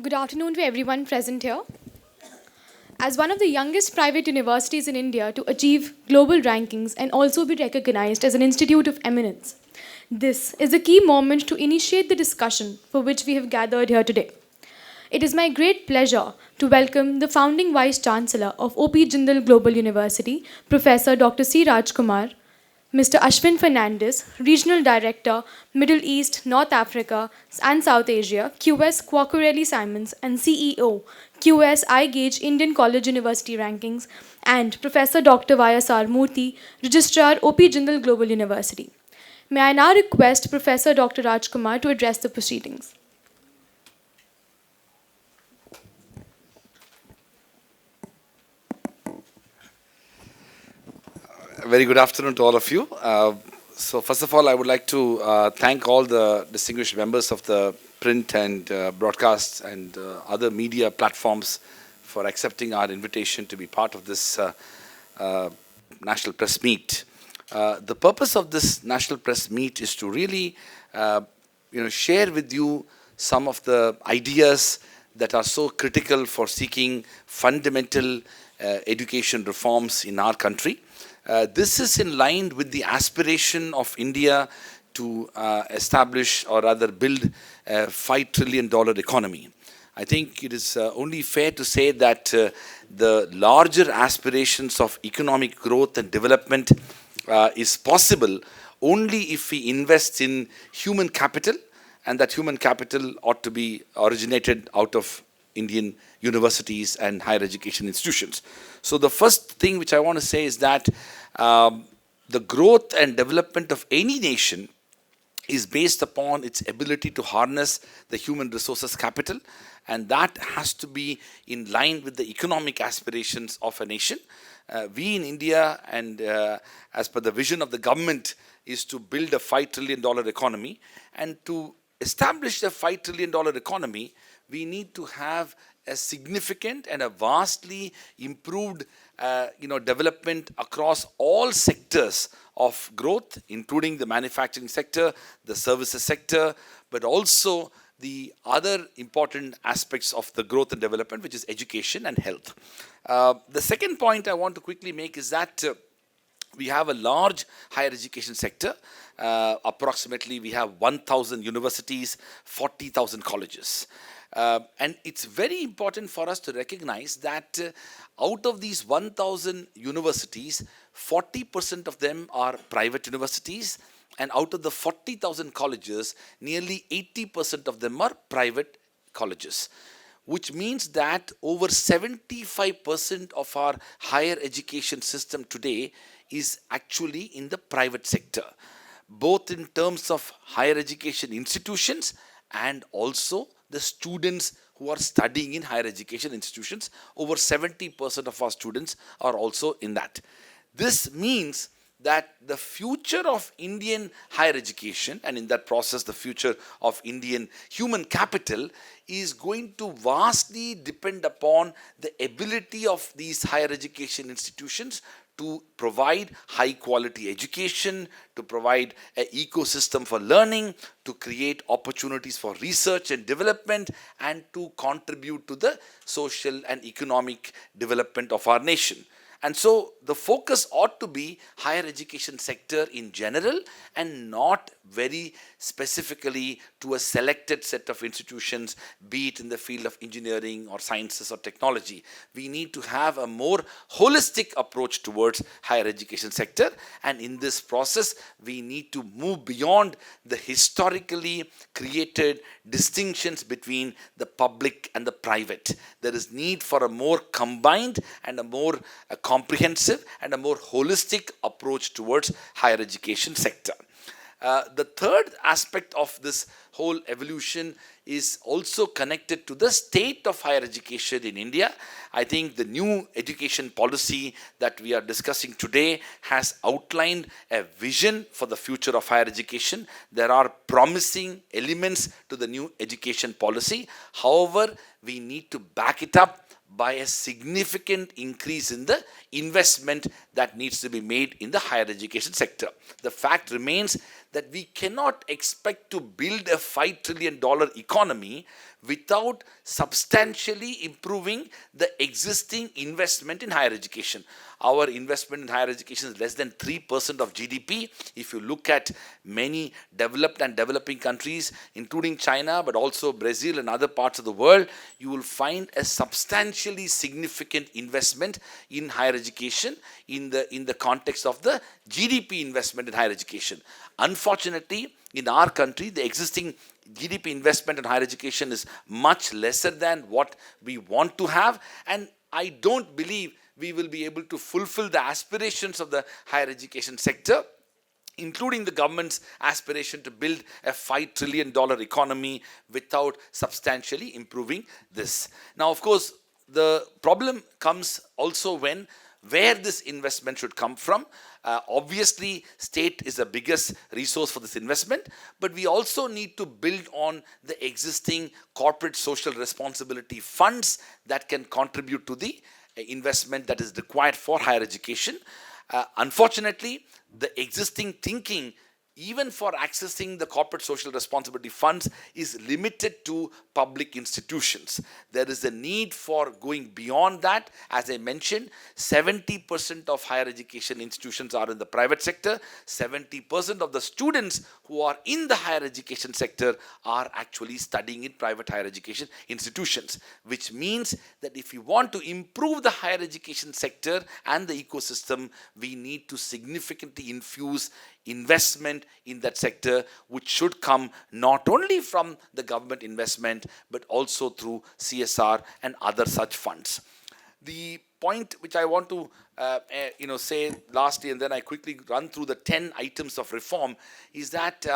Good afternoon to everyone present here. As one of the youngest private universities in India to achieve global rankings and also be recognized as an institute of eminence, this is a key moment to initiate the discussion for which we have gathered here today. It is my great pleasure to welcome the founding Vice Chancellor of OP Jindal Global University, Professor Dr. C. Rajkumar, Mr. Ashwin Fernandez, Regional Director, Middle East, North Africa, and South Asia, QS Quacquarelli Simons, and CEO, QS iGauge Indian College University Rankings, and Professor Dr. YSR Murthy, Registrar, OP Jindal Global University. May I now request Professor Dr. Rajkumar to address the proceedings. Very good afternoon to all of you. So first of all, I would like to thank all the distinguished members of the print and broadcast and other media platforms for accepting our invitation to be part of this National Press Meet. The purpose of this National Press Meet is to really share with you some of the ideas that are so critical for seeking fundamental education reforms in our country. This is in line with the aspiration of India to establish or rather build a $5 trillion economy. I think it is only fair to say that the larger aspirations of economic growth and development is possible only if we invest in human capital, and that human capital ought to be originated out of Indian universities and higher education institutions. So the first thing which I want to say is that the growth and development of any nation is based upon its ability to harness the human resources capital, and that has to be in line with the economic aspirations of a nation. We in India, and as per the vision of the government, is to build a $5 trillion economy, and to establish a $5 trillion economy, we need to have a significant and a vastly improved development across all sectors of growth, including the manufacturing sector, the services sector, but also the other important aspects of the growth and development, which is education and health. The second point I want to quickly make is that we have a large higher education sector. Approximately, we have 1,000 universities, 40,000 colleges. And it's very important for us to recognize that out of these 1,000 universities, 40% of them are private universities, and out of the 40,000 colleges, nearly 80% of them are private colleges, which means that over 75% of our higher education system today is actually in the private sector, both in terms of higher education institutions and also the students who are studying in higher education institutions. Over 70% of our students are also in that. This means that the future of Indian higher education, and in that process the future of Indian human capital, is going to vastly depend upon the ability of these higher education institutions to provide high quality education, to provide an ecosystem for learning, to create opportunities for research and development, and to contribute to the social and economic development of our nation. And so the focus ought to be higher education sector in general, and not very specifically to a selected set of institutions, be it in the field of engineering or sciences or technology. We need to have a more holistic approach towards higher education sector, and in this process we need to move beyond the historically created distinctions between the public and the private. There is need for a more combined and a more comprehensive and a more holistic approach towards higher education sector. The third aspect of this whole evolution is also connected to the state of higher education in India. I think the new education policy that we are discussing today has outlined a vision for the future of higher education. There are promising elements to the new education policy. However, we need to back it up by a significant increase in the investment that needs to be made in the higher education sector. The fact remains that we cannot expect to build a $5 trillion economy without substantially improving the existing investment in higher education. Our investment in higher education is less than 3% of GDP. If you look at many developed and developing countries, including China, but also Brazil and other parts of the world, you will find a substantially significant investment in higher education in the context of the GDP investment in higher education. Unfortunately, in our country, the existing GDP investment in higher education is much lesser than what we want to have, and I don't believe we will be able to fulfill the aspirations of the higher education sector, including the government's aspiration to build a $5 trillion economy, without substantially improving this. Now, of course, the problem comes also when where this investment should come from. Obviously, state is the biggest resource for this investment, but we also need to build on the existing corporate social responsibility funds that can contribute to the investment that is required for higher education. Unfortunately, the existing thinking, even for accessing the corporate social responsibility funds, is limited to public institutions. There is a need for going beyond that. As I mentioned, 70% of higher education institutions are in the private sector. 70% of the students who are in the higher education sector are actually studying in private higher education institutions, which means that if we want to improve the higher education sector and the ecosystem, we need to significantly infuse investment in that sector, which should come not only from the government investment, but also through CSR and other such funds. The point which I want to say lastly, and then I quickly run through the 10 items of reform, is that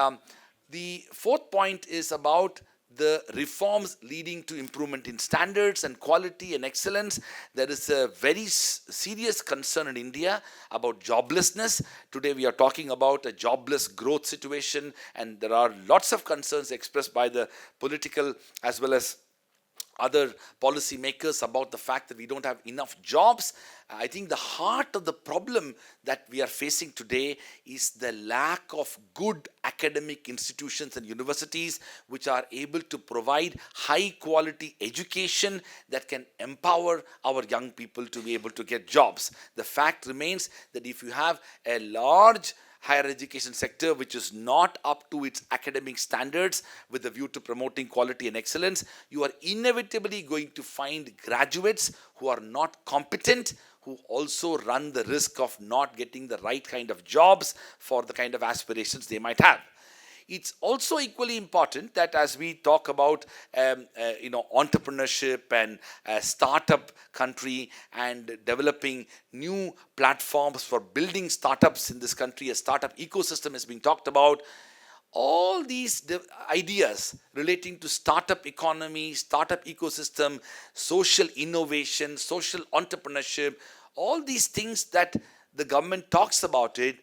the fourth point is about the reforms leading to improvement in standards and quality and excellence. There is a very serious concern in India about joblessness. Today we are talking about a jobless growth situation, and there are lots of concerns expressed by the political as well as other policy makers about the fact that we don't have enough jobs. I think the heart of the problem that we are facing today is the lack of good academic institutions and universities which are able to provide high quality education that can empower our young people to be able to get jobs. The fact remains that if you have a large higher education sector which is not up to its academic standards with a view to promoting quality and excellence, you are inevitably going to find graduates who are not competent, who also run the risk of not getting the right kind of jobs for the kind of aspirations they might have. It's also equally important that as we talk about entrepreneurship and startup country and developing new platforms for building startups in this country, a startup ecosystem is being talked about. All these ideas relating to startup economy, startup ecosystem, social innovation, social entrepreneurship, all these things that the government talks about it,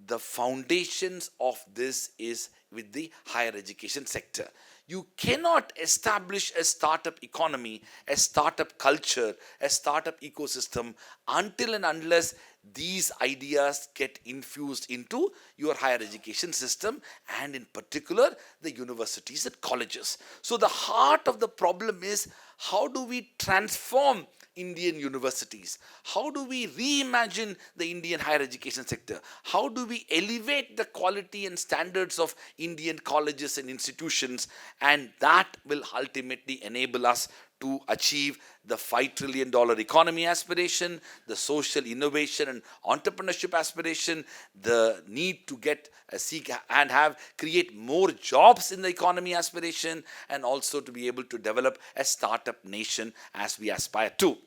the foundations of this is with the higher education sector. You cannot establish a startup economy, a startup culture, a startup ecosystem until and unless these ideas get infused into your higher education system, and in particular the universities and colleges. So the heart of the problem is, how do we transform Indian universities? How do we reimagine the Indian higher education sector? How do we elevate the quality and standards of Indian colleges and institutions? And that will ultimately enable us to achieve the $5 trillion economy aspiration, the social innovation and entrepreneurship aspiration, the need to seek and create more jobs in the economy aspiration, and also to be able to develop a startup nation as we aspire to.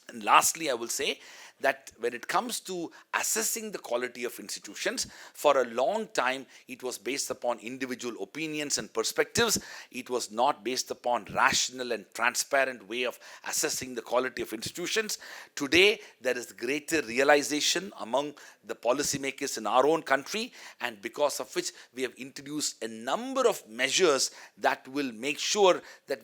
And lastly, I will say that when it comes to assessing the quality of institutions, for a long time it was based upon individual opinions and perspectives. It was not based upon rational and transparent way of assessing the quality of institutions. Today there is greater realization among the policymakers in our own country, and because of which we have introduced a number of measures that will make sure that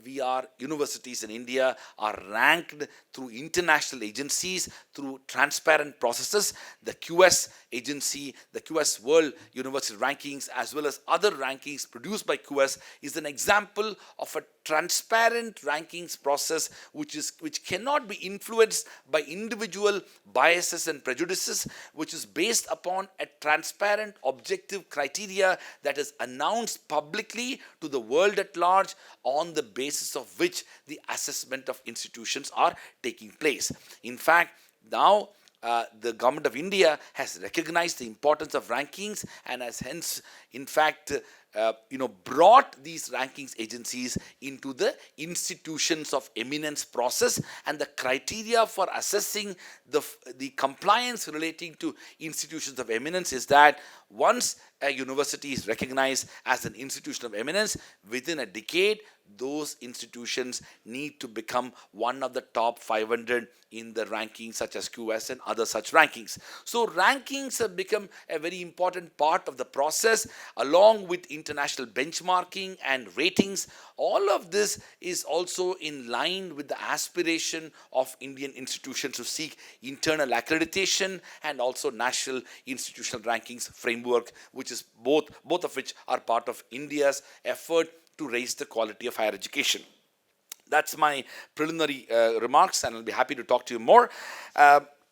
universities in India are ranked through international agencies, through transparent processes. The QS agency, the QS World University Rankings, as well as other rankings produced by QS, is an example of a transparent rankings process which cannot be influenced by individual biases and prejudices, which is based upon a transparent objective criteria that is announced publicly to the world at large, on the basis of which the assessment of institutions are taking place. In fact, now the government of India has recognized the importance of rankings and has hence, in fact, brought these rankings agencies into the institutions of eminence process, and the criteria for assessing the compliance relating to institutions of eminence is that once a university is recognized as an institution of eminence, within a decade, those institutions need to become one of the top 500 in the rankings such as QS and other such rankings. So rankings have become a very important part of the process, along with international benchmarking and ratings. All of this is also in line with the aspiration of Indian institutions to seek internal accreditation and also national institutional rankings framework, which is both of which are part of India's effort to raise the quality of higher education. That's my preliminary remarks, and I'll be happy to talk to you more.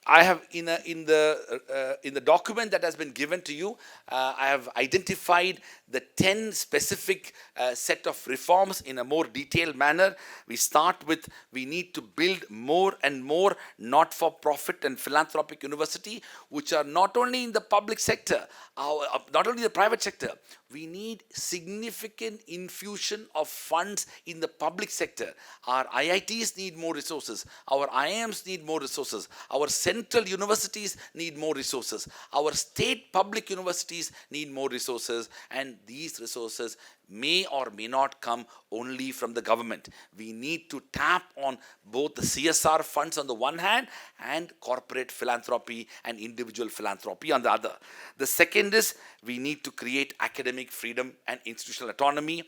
I have in the document that has been given to you, I have identified the 10 specific set of reforms in a more detailed manner. We start with, we need to build more and more not-for-profit and philanthropic university, which are not only in the public sector, not only the private sector. We need significant infusion of funds in the public sector. Our IITs need more resources. Our IIMs need more resources. Our central universities need more resources. Our state public universities need more resources, and these resources may or may not come only from the government. We need to tap on both the CSR funds on the one hand and corporate philanthropy and individual philanthropy on the other. The second is, we need to create academic freedom and institutional autonomy.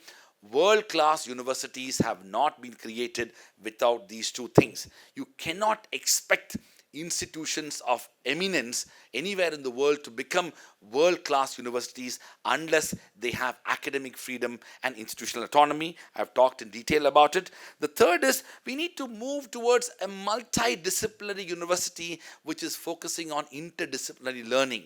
World-class universities have not been created without these two things. You cannot expect institutions of eminence anywhere in the world to become world-class universities unless they have academic freedom and institutional autonomy. I've talked in detail about it. The third is, we need to move towards a multidisciplinary university which is focusing on interdisciplinary learning.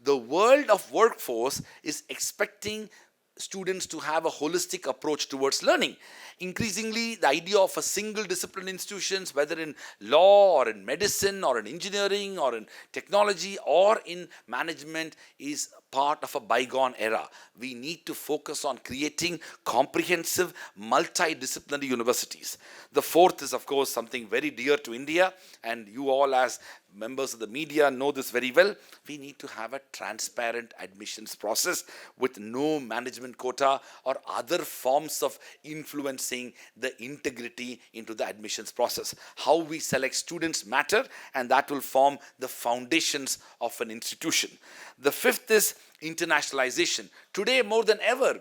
The world of workforce is expecting students to have a holistic approach towards learning. Increasingly, the idea of a single discipline institutions, whether in law or in medicine or in engineering or in technology or in management, is part of a bygone era. We need to focus on creating comprehensive multidisciplinary universities. The fourth is, of course, something very dear to India, and you all as members of the media know this very well. We need to have a transparent admissions process with no management quota or other forms of influencing the integrity into the admissions process. How we select students matter, and that will form the foundations of an institution. The fifth is internationalization. Today, more than ever,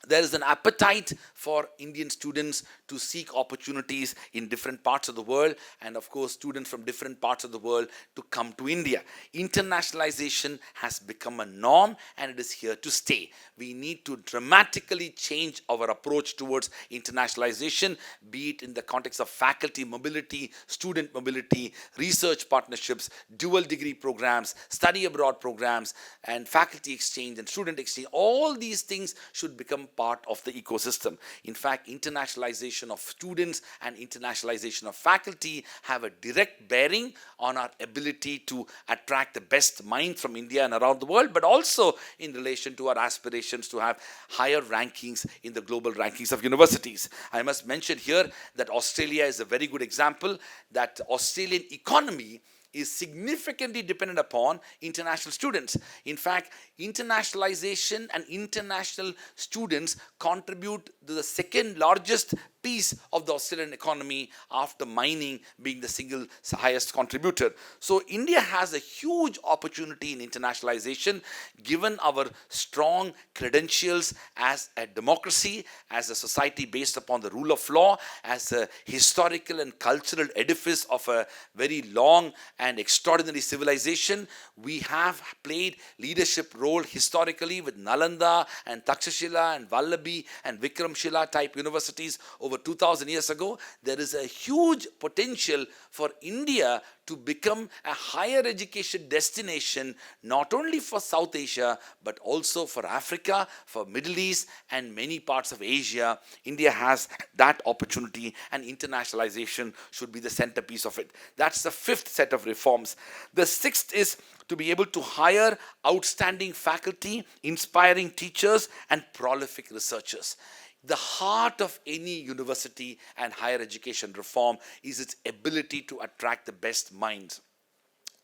there is an appetite for Indian students to seek opportunities in different parts of the world, and of course students from different parts of the world to come to India. Internationalization has become a norm, and it is here to stay. We need to dramatically change our approach towards internationalization, be it in the context of faculty mobility, student mobility, research partnerships, dual degree programs, study abroad programs, and faculty exchange and student exchange. All these things should become part of the ecosystem. In fact, internationalization of students and internationalization of faculty have a direct bearing on our ability to attract the best minds from India and around the world, but also in relation to our aspirations to have higher rankings in the global rankings of universities. I must mention here that Australia is a very good example, that Australian economy is significantly dependent upon international students. In fact, internationalization and international students contribute to the second largest piece of the Australian economy after mining being the single highest contributor. So India has a huge opportunity in internationalization given our strong credentials as a democracy, as a society based upon the rule of law, as a historical and cultural edifice of a very long and extraordinary civilization. We have played leadership role historically with Nalanda and Takshashila and Vallabhi and Vikramshila type universities over 2000 years ago. There is a huge potential for India to become a higher education destination, not only for South Asia, but also for Africa, for Middle East, and many parts of Asia. India has that opportunity, and internationalization should be the centerpiece of it. That's the fifth set of reforms. The sixth is to be able to hire outstanding faculty, inspiring teachers, and prolific researchers. The heart of any university and higher education reform is its ability to attract the best minds.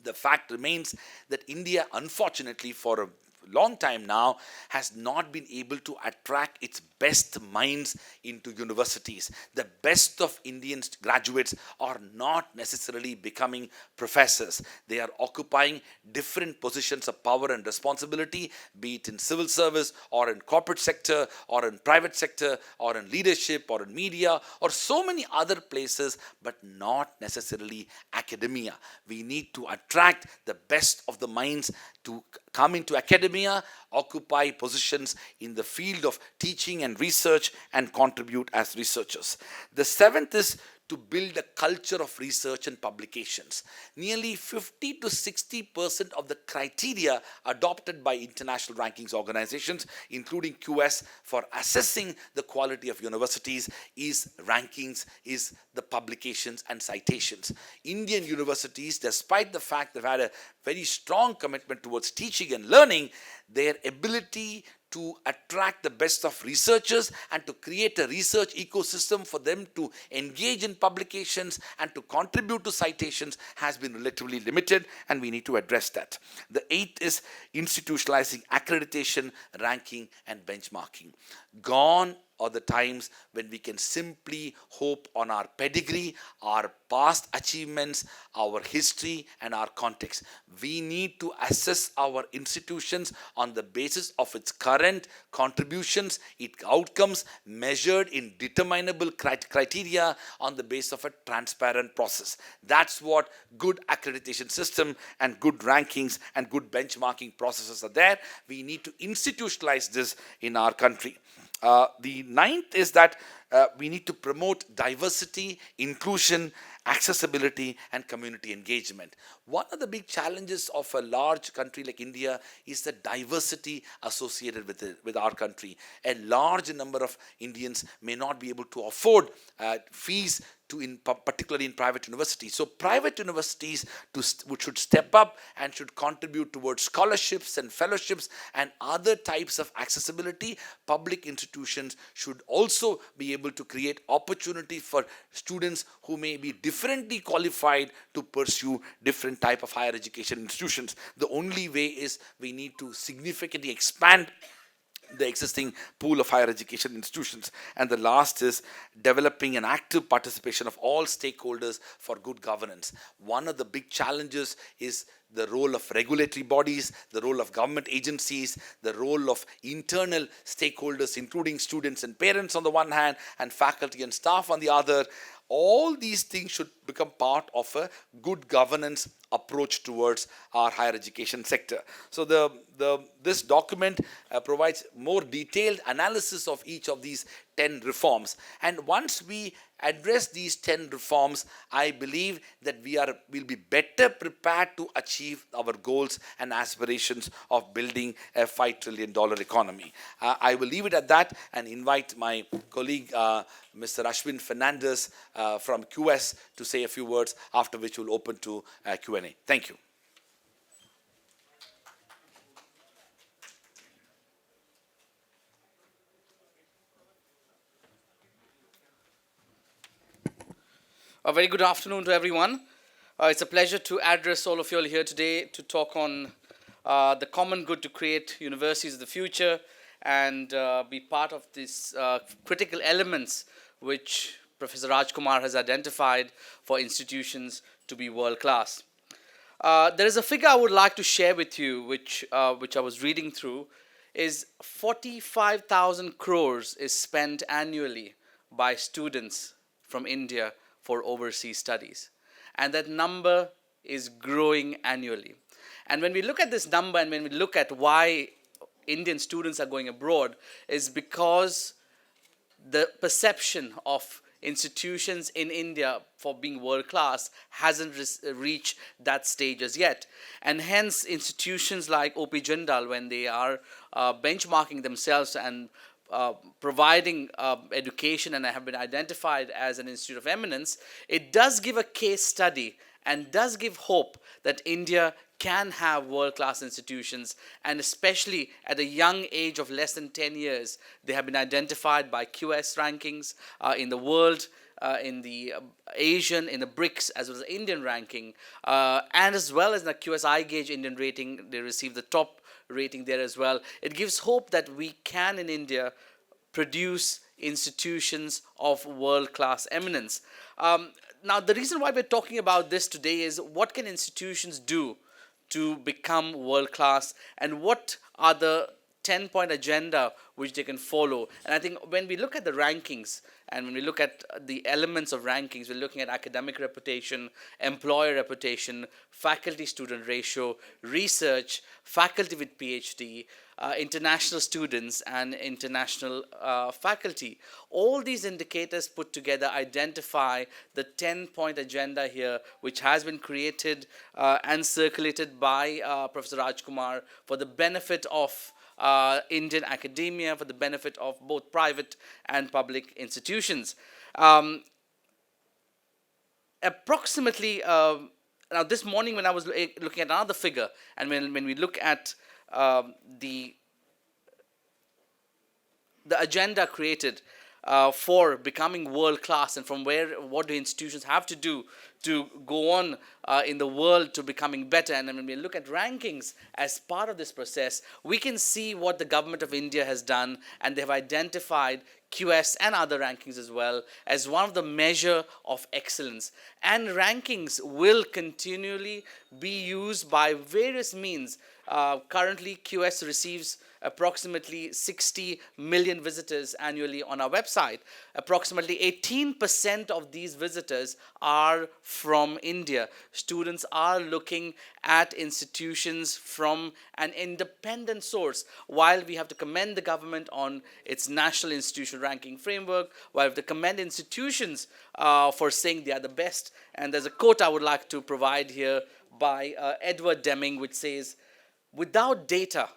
The fact remains that India, unfortunately, for a long time now, has not been able to attract its best minds into universities. The best of Indian graduates are not necessarily becoming professors. They are occupying different positions of power and responsibility, be it in civil service or in corporate sector or in private sector or in leadership or in media or so many other places, but not necessarily academia. We need to attract the best of the minds to come into academia, occupy positions in the field of teaching and research, and contribute as researchers. The seventh is to build a culture of research and publications. Nearly 50 to 60% of the criteria adopted by international rankings organizations, including QS, for assessing the quality of universities is rankings, is the publications and citations. Indian universities, despite the fact they've had a very strong commitment towards teaching and learning, their ability to attract the best of researchers and to create a research ecosystem for them to engage in publications and to contribute to citations has been relatively limited, and we need to address that. The eighth is institutionalizing accreditation, ranking, and benchmarking. Gone are the times when we can simply hope on our pedigree, our past achievements, our history, and our context. We need to assess our institutions on the basis of its current contributions, its outcomes measured in determinable criteria on the basis of a transparent process. That's what good accreditation system and good rankings and good benchmarking processes are there. We need to institutionalize this in our country. The ninth is that we need to promote diversity, inclusion, accessibility, and community engagement. One of the big challenges of a large country like India is the diversity associated with our country. A large number of Indians may not be able to afford fees particularly in private universities. So private universities should step up and should contribute towards scholarships and fellowships and other types of accessibility. Public institutions should also be able to create opportunity for students who may be differently qualified to pursue different type of higher education institutions. The only way is we need to significantly expand the existing pool of higher education institutions. And the last is developing an active participation of all stakeholders for good governance. One of the big challenges is the role of regulatory bodies, the role of government agencies, the role of internal stakeholders, including students and parents on the one hand, and faculty and staff on the other. All these things should become part of a good governance approach towards our higher education sector. So this document provides more detailed analysis of each of these 10 reforms. And once we address these 10 reforms, I believe that we'll be better prepared to achieve our goals and aspirations of building a $5 trillion economy. I will leave it at that and invite my colleague, Mr. Ashwin Fernandez from QS to say a few words, after which we'll open to Q&A. Thank you. A very good afternoon to everyone. It's a pleasure to address all of you all here today to talk on the common good to create universities of the future and be part of these critical elements which Professor Rajkumar has identified for institutions to be world class. There is a figure I would like to share with you, which I was reading through, is 45,000 crores is spent annually by students from India for overseas studies, and that number is growing annually. And when we look at this number, and when we look at why Indian students are going abroad, is because the perception of institutions in India for being world class hasn't reached that stage as yet. And hence, institutions like OP Jindal, when they are benchmarking themselves and providing education and have been identified as an institute of eminence, it does give a case study and does give hope that India can have world-class institutions, and especially at a young age of less than 10 years, they have been identified by QS rankings in the world, in the Asian, in the BRICS, as well as the Indian ranking, and as well as the QS gauge Indian rating, they receive the top rating there as well. It gives hope that we can in India produce institutions of world-class eminence. Now, the reason why we're talking about this today is what can institutions do to become world class, and what are the 10-point agenda which they can follow. And I think when we look at the rankings and when we look at the elements of rankings, we're looking at academic reputation, employer reputation, faculty student ratio, research, faculty with PhD, international students, and international faculty. All these indicators put together identify the 10-point agenda here, which has been created and circulated by Professor Rajkumar for the benefit of Indian academia, for the benefit of both private and public institutions. Approximately, now this morning when I was looking at another figure, and when we look at the agenda created for becoming world class, and from what do institutions have to do to go on in the world to becoming better. And when we look at rankings as part of this process, we can see what the government of India has done, and they have identified QS and other rankings as well as one of the measure of excellence. And rankings will continually be used by various means. Currently, QS receives approximately 60 million visitors annually on our website. Approximately 18% of these visitors are from India. Students are looking at institutions from an independent source. While we have to commend the government on its national institution ranking framework, while we have to commend institutions for saying they are the best. And there's a quote I would like to provide here by Edward Deming, which says, "Without data,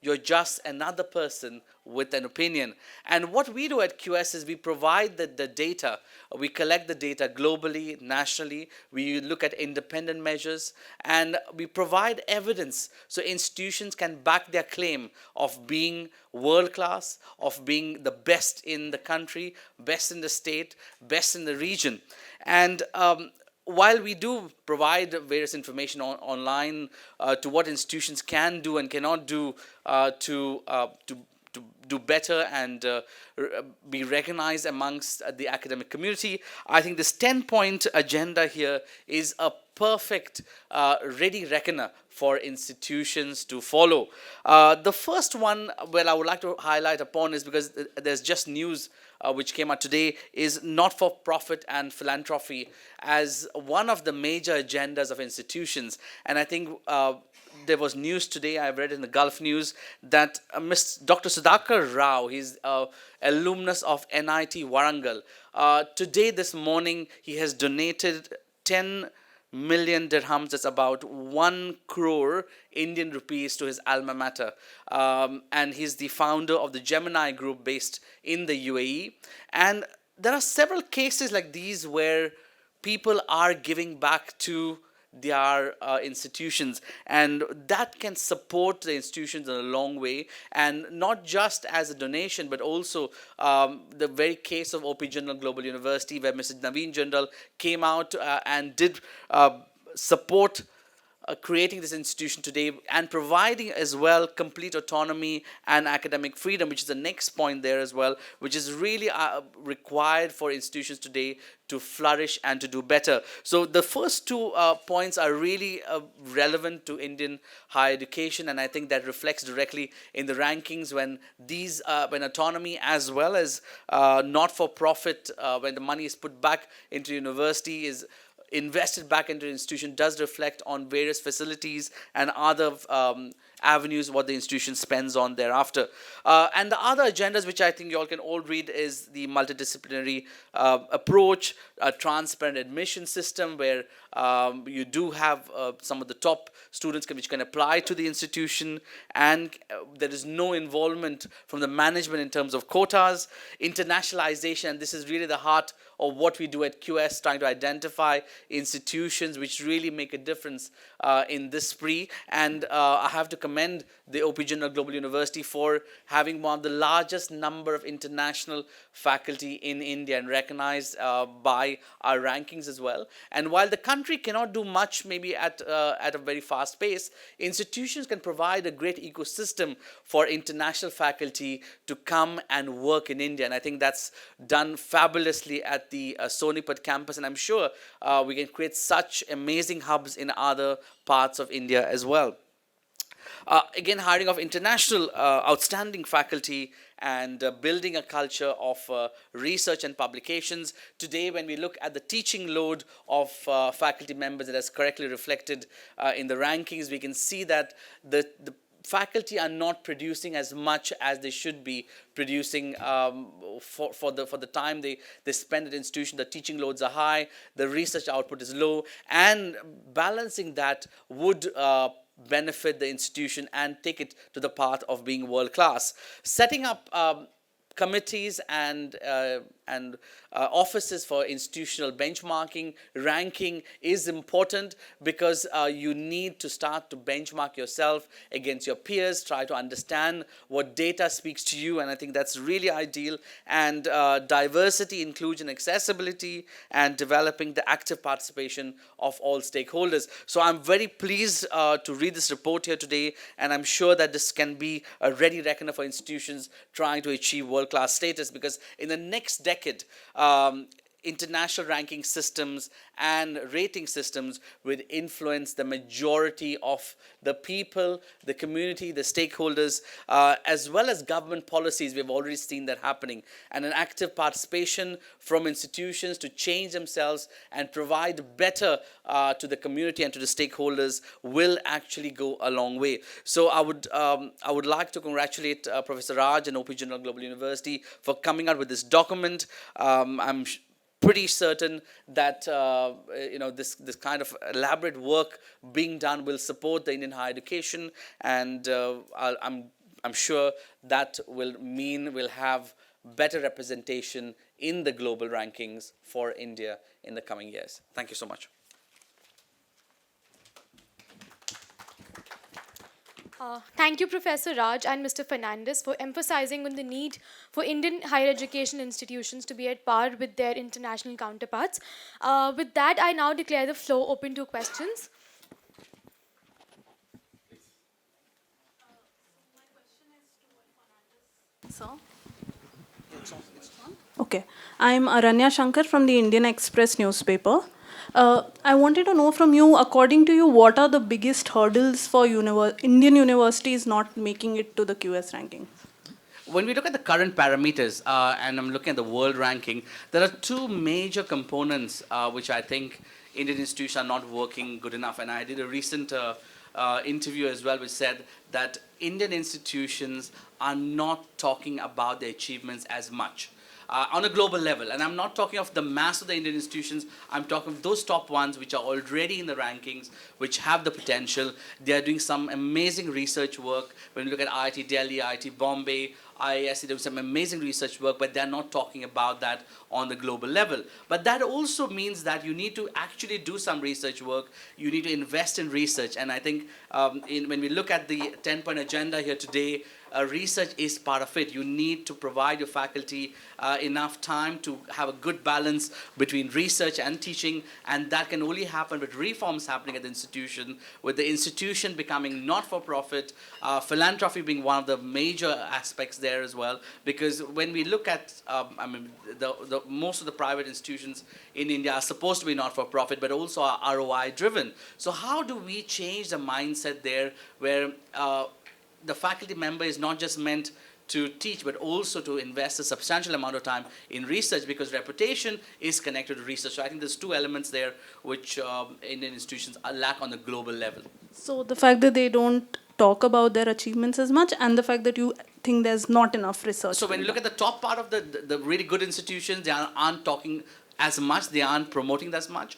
you're just another person with an opinion." And what we do at QS is we provide the data. We collect the data globally, nationally. We look at independent measures, and we provide evidence so institutions can back their claim of being world class, of being the best in the country, best in the state, best in the region. And while we do provide various information online to what institutions can do and cannot do to do better and be recognized amongst the academic community, I think this 10-point agenda here is a perfect ready reckoner for institutions to follow. The first one where I would like to highlight upon is because there's just news which came out today, is not-for-profit and philanthropy as one of the major agendas of institutions. And I think there was news today, I've read in the Gulf News, that Dr. Sudhakar Rao, he's an alumnus of NIT Warangal. Today, this morning, he has donated 10 million dirhams, that's about 1 crore Indian rupees, to his alma mater. And he's the founder of the Gemini Group based in the UAE. And there are several cases like these where people are giving back to their institutions, and that can support the institutions in a long way, and not just as a donation, but also the very case of OP Jindal Global University, where Mr. Naveen Jindal came out and did support creating this institution today and providing as well complete autonomy and academic freedom, which is the next point there as well, which is really required for institutions today to flourish and to do better. So the first two points are really relevant to Indian higher education, and I think that reflects directly in the rankings when these when autonomy as well as not-for-profit, when the money is put back into university, is invested back into the institution, does reflect on various facilities and other avenues what the institution spends on thereafter. And the other agendas which I think you all can all read is the multidisciplinary approach, a transparent admission system where you do have some of the top students which can apply to the institution, and there is no involvement from the management in terms of quotas, internationalization, and this is really the heart of what we do at QS, trying to identify institutions which really make a difference in this spree. And I have to commend the OP General Global University for having one of the largest number of international faculty in India and recognized by our rankings as well. And while the country cannot do much maybe at a very fast pace, institutions can provide a great ecosystem for international faculty to come and work in India. And I think that's done fabulously at the Sonipat campus, and I'm sure we can create such amazing hubs in other parts of India as well. Again, hiring of international outstanding faculty and building a culture of research and publications. Today, when we look at the teaching load of faculty members, it has correctly reflected in the rankings. We can see that the faculty are not producing as much as they should be producing for the time they spend at institution. The teaching loads are high, the research output is low, and balancing that would benefit the institution and take it to the path of being world class. Setting up committees and offices for institutional benchmarking, ranking is important because you need to start to benchmark yourself against your peers, try to understand what data speaks to you, and I think that's really ideal. And diversity, inclusion, accessibility, and developing the active participation of all stakeholders. So I'm very pleased to read this report here today, and I'm sure that this can be a ready reckoner for institutions trying to achieve world-class status, because in the next decade, international ranking systems and rating systems would influence the majority of the people, the community, the stakeholders, as well as government policies. We've already seen that happening. And an active participation from institutions to change themselves and provide better to the community and to the stakeholders will actually go a long way. So I would like to congratulate Professor Raj and OP General Global University for coming out with this document. I'm pretty certain that this kind of elaborate work being done will support the Indian higher education, and I'm sure that will mean we'll have better representation in the global rankings for India in the coming years. Thank you so much. Thank you, Professor Raj and Mr. Fernandez, for emphasizing on the need for Indian higher education institutions to be at par with their international counterparts. With that, I now declare the floor open to questions. So, okay, I'm Aranya Shankar from the Indian Express newspaper. I wanted to know from you, according to you, what are the biggest hurdles for Indian universities not making it to the QS ranking? When we look at the current parameters, and I'm looking at the world ranking, there are two major components which I think Indian institutions are not working good enough. And I did a recent interview as well, which said that Indian institutions are not talking about their achievements as much. On a global level, and I'm not talking of the mass of the Indian institutions, I'm talking of those top ones which are already in the rankings, which have the potential. They are doing some amazing research work. When you look at IIT Delhi, IIT Bombay, IISc, they do some amazing research work, but they're not talking about that on the global level. But that also means that you need to actually do some research work. You need to invest in research, and I think when we look at the 10-point agenda here today, research is part of it. You need to provide your faculty enough time to have a good balance between research and teaching, and that can only happen with reforms happening at the institution, with the institution becoming not-for-profit, philanthropy being one of the major aspects there as well. Because when we look at, most of the private institutions in India are supposed to be not-for-profit, but also are ROI-driven. So how do we change the mindset there, where the faculty member is not just meant to teach, but also to invest a substantial amount of time in research, because reputation is connected to research. So I think there's two elements there which Indian institutions lack on the global level. So the fact that they don't talk about their achievements as much, and the fact that you think there's not enough research. So when you look at the top part of the really good institutions, they aren't talking as much, they aren't promoting that much.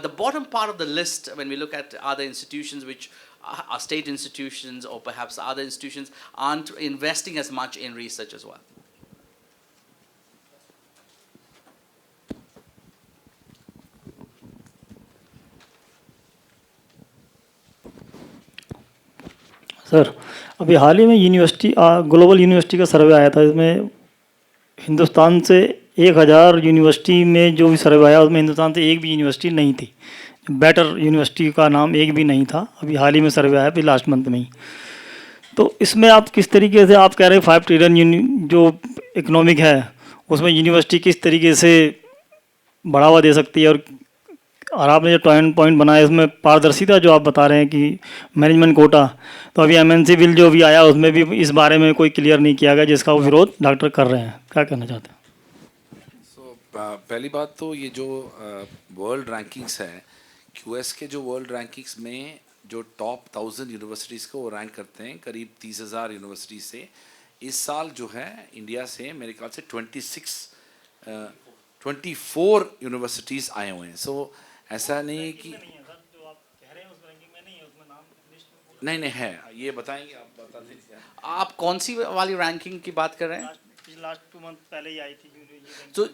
The bottom part of the list, when we look at other institutions which are state institutions or perhaps other institutions, aren't investing as much in research as well. Sir अभी हाल ही में university global university का सर्वे आया था, इसमें हिंदुस्तान से 1000 university में जो भी सर्वे आया उसमें हिंदुस्तान से एक भी यूनिवर्सिटी नहीं थी। बेटर यूनिवर्सिटी का नाम एक भी नहीं था। अभी हाल ही में सर्वे आया, अभी लास्ट मंथ में ही। तो इसमें आप किस तरीके से, आप कह रहे हैं 5 ट्रिलियन जो इकोनॉमिक है उसमें यूनिवर्सिटी किस तरीके से बढ़ावा दे सकती है, और आपने जो पॉइंट बनाया इसमें पारदर्शिता जो आप बता रहे हैं कि मैनेजमेंट कोटा, तो अभी एमएनसी बिल जो भी आया उसमें भी इस बारे में कोई क्लियर नहीं किया गया, जिसका वो विरोध डॉक्टर कर रहे हैं। क्या कहना चाहते हैं? पहली बात तो ये जो वर्ल्ड रैंकिंग्स है, क्यूएस के जो वर्ल्ड रैंकिंग्स में जो टॉप 1000 यूनिवर्सिटीज़ को वो रैंक करते हैं करीब 30,000 यूनिवर्सिटीज़ से। इस साल जो है इंडिया से मेरे ख्याल से 24 यूनिवर्सिटीज़ आए हुए हैं। सो ऐसा नहीं कि नहीं है, ये बताएंगे आप, बता दीजिए आप कौन सी वाली रैंकिंग की बात कर रहे हैं? लास्ट 2 मंथ पहले ही आई थी। तो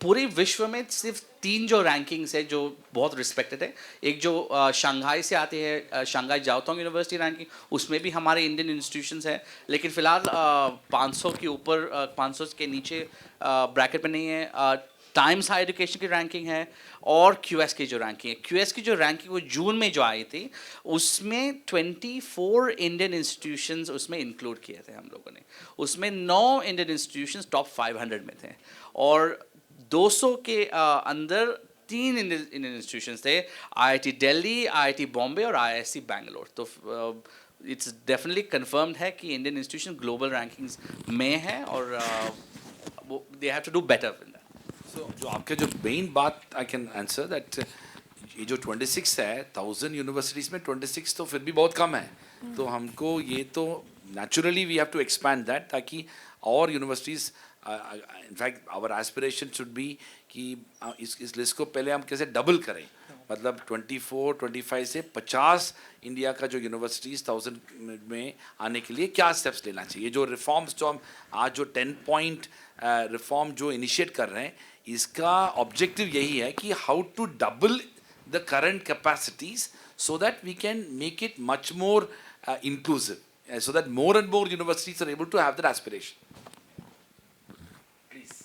पूरे विश्व में सिर्फ 3 जो रैंकिंग्स है जो बहुत रिस्पेक्टेड है। एक जो शंघाई से आती है, शंघाई जाओतोंग यूनिवर्सिटी रैंकिंग, उसमें भी हमारे इंडियन इंस्टीट्यूशंस है, लेकिन फिलहाल 500 के ऊपर, 500 के नीचे ब्रैकेट में नहीं है। टाइम्स हाई एजुकेशन की रैंकिंग है और क्यूएस की जो रैंकिंग है, क्यूएस की जो रैंकिंग वो जून में जो आई थी उसमें 24 इंडियन इंस्टीट्यूशंस उसमें इंक्लूड किए थे हम लोगों ने। उसमें 9 इंडियन इंस्टीट्यूशंस टॉप 500 में थे और 200 के अंदर 3 इंडियन इंस्टीट्यूशंस थे, आईआईटी दिल्ली, आईआईटी बॉम्बे और आईआईएससी बैंगलोर। तो इट्स डेफिनेटली कंफर्म्ड है कि इंडियन इंस्टीट्यूशन ग्लोबल रैंकिंग्स में है और they have to do better in that. So जो आपके जो मेन बात आई कैन आंसर दैट, ये जो 26 है 1000 यूनिवर्सिटीज़ में 26 तो फिर भी बहुत कम है। तो हमको ये तो naturally we have to expand that, ताकि और universities, in fact our aspiration should be कि इस लिस्ट को पहले हम कैसे डबल करें, मतलब 24, 25 से 50 इंडिया का जो यूनिवर्सिटीज़ 1000 में आने के लिए क्या स्टेप्स लेना चाहिए। जो रिफॉर्म्स जो हम आज जो 10 पॉइंट रिफॉर्म जो इनिशिएट कर रहे हैं, इसका ऑब्जेक्टिव यही है कि how to double the current capacities so that we can make it much more inclusive, so that more and more universities are able to have that aspiration. Please.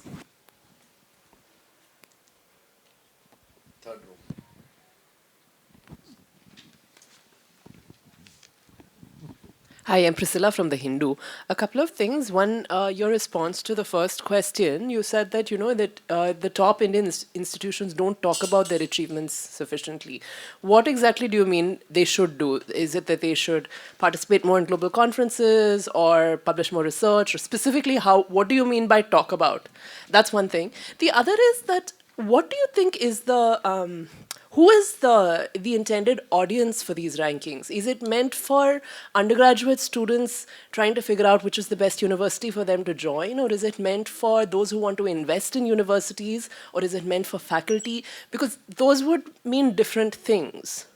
Third row. Hi, I'm Priscilla from The Hindu. A couple of things. One, your response to the first question, you said that, that the top Indian institutions don't talk about their achievements sufficiently. What exactly do you mean they should do? Is it that they should participate more in global conferences or publish more research? Or specifically, what do you mean by talk about? That's one thing. The other is that, what do you think is who is the intended audience for these rankings? Is it meant for undergraduate students trying to figure out which is the best university for them to join? Or is it meant for those who want to invest in universities? Or is it meant for faculty? Because those would mean different things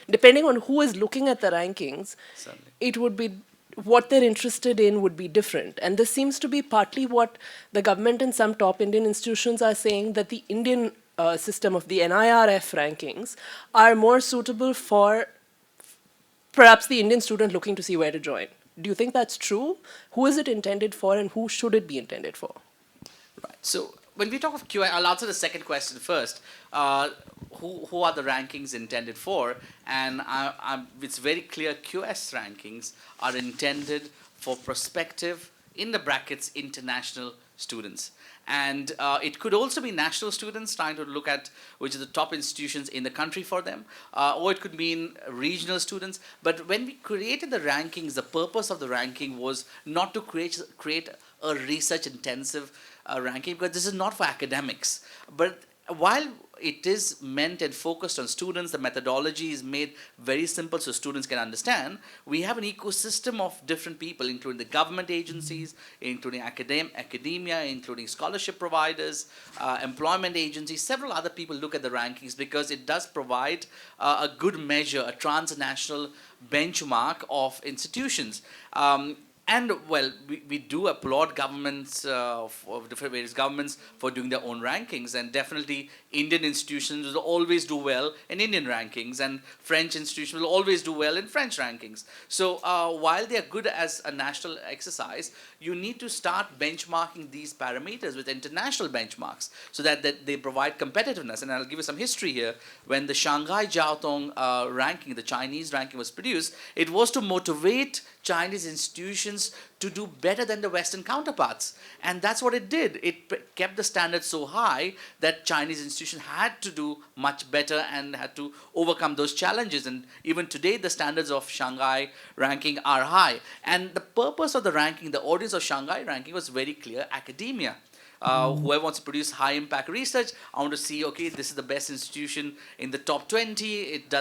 depending on who is looking at the rankings. Certainly. It would be, what they're interested in would be different. And this seems to be partly what the government and some top Indian institutions are saying, that the Indian system of the NIRF rankings are more suitable for perhaps the Indian student looking to see where to join. Do you think that's true? Who is it intended for, and who should it be intended for? Right. So when we talk of QS, I'll answer the second question first. Who are the rankings intended for? And it's very clear QS rankings are intended for prospective, in the brackets, international students. And it could also be national students trying to look at which are the top institutions in the country for them, or it could mean regional students. But when we created the rankings, the purpose of the ranking was not to create a research intensive ranking, because this is not for academics. But while it is meant and focused on students, the methodology is made very simple so students can understand. We have an ecosystem of different people, including the government agencies, including academia, including scholarship providers, employment agencies. Several other people look at the rankings because it does provide a good measure, a transnational benchmark of institutions. And well, we do applaud governments of different various governments for doing their own rankings, and definitely Indian institutions will always do well in Indian rankings, and French institutions will always do well in French rankings. So while they are good as a national exercise, you need to start benchmarking these parameters with international benchmarks so that they provide competitiveness. And I'll give you some history here. When the Shanghai Jiaotong ranking, the Chinese ranking, was produced, it was to motivate Chinese institutions to do better than the Western counterparts. And that's what it did. It kept the standards so high that Chinese institutions had to do much better and had to overcome those challenges. And even today, the standards of Shanghai ranking are high. And the purpose of the ranking, the audience of Shanghai ranking, was very clear: academia. Whoever wants to produce high impact research, I want to see, okay, this is the best institution in the top 20. It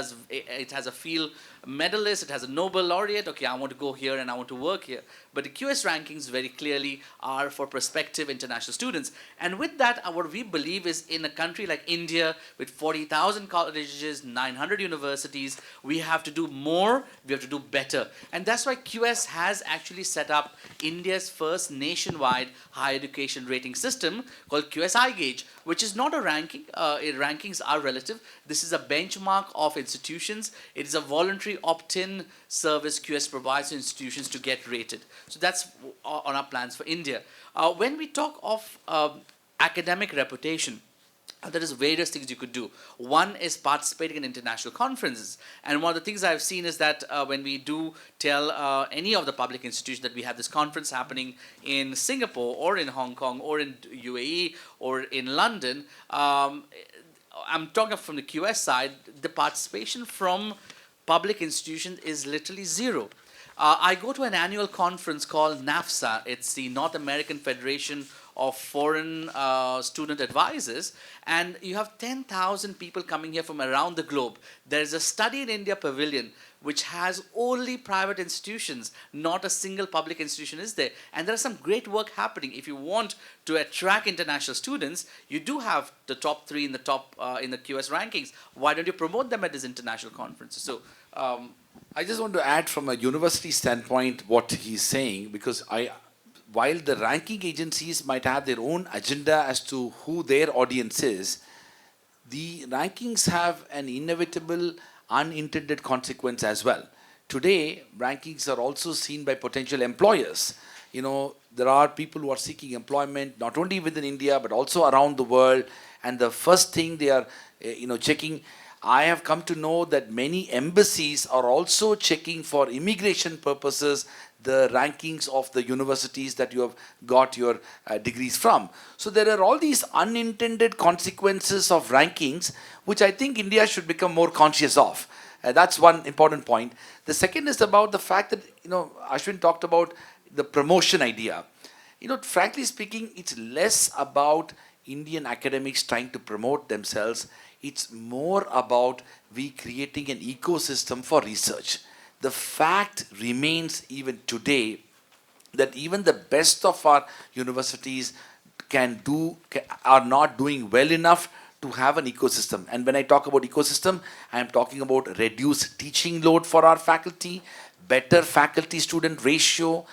has a field medalist, it has a Nobel laureate. Okay, I want to go here and I want to work here. But the QS rankings very clearly are for prospective international students. And with that, what we believe is, in a country like India with 40,000 colleges, 900 universities, we have to do more, we have to do better. And that's why QS has actually set up India's first nationwide higher education rating system called QS Gauge, which is not a ranking. Rankings are relative. This is a benchmark of institutions. It is a voluntary opt-in service QS provides to institutions to get rated. So that's on our plans for India. When we talk of academic reputation, there is various things you could do. One is participating in international conferences. And one of the things I've seen is that when we do tell any of the public institutions that we have this conference happening in Singapore or in Hong Kong or in UAE or in London, I'm talking from the QS side, the participation from public institutions is literally zero. I go to an annual conference called NAFSA. It's the North American Federation of Foreign Student Advisors, and you have 10,000 people coming here from around the globe. There is a Study in India pavilion which has only private institutions, not a single public institution is there. And there's some great work happening. If you want to attract international students, you do have the top 3 in the top in the QS rankings. Why don't you promote them at these international conferences? So I just want to add from a university standpoint what he's saying, because while the ranking agencies might have their own agenda as to who their audience is, the rankings have an inevitable unintended consequence as well. Today, rankings are also seen by potential employers. You know, there are people who are seeking employment not only within India but also around the world, and the first thing they are checking. I have come to know that many embassies are also checking for immigration purposes the rankings of the universities that you have got your degrees from. So there are all these unintended consequences of rankings, which I think India should become more conscious of. That's one important point. The second is about the fact that, Ashwin talked about the promotion idea. Frankly speaking, it's less about Indian academics trying to promote themselves. It's more about we creating an ecosystem for research. The fact remains even today that even the best of our universities are not doing well enough to have an ecosystem. And when I talk about ecosystem, I am talking about reduced teaching load for our faculty, better faculty-student ratio,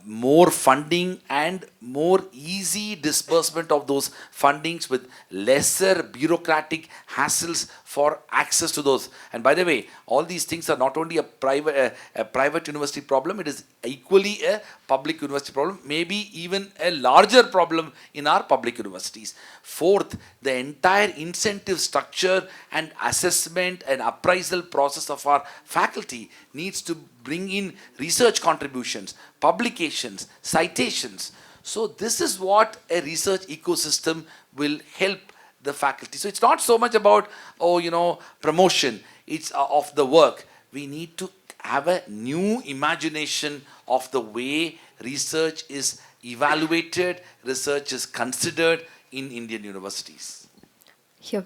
more funding and more easy disbursement of those fundings with lesser bureaucratic hassles for access to those. And by the way, all these things are not only a private university problem, it is equally a public university problem, maybe even a larger problem in our public universities. Fourth, the entire incentive structure and assessment and appraisal process of our faculty needs to bring in research contributions, publications, citations. So this is what a research ecosystem will help the faculty. So it's not so much about, promotion, it's of the work. We need to have a new imagination of the way research is evaluated, research is considered in Indian universities. Here.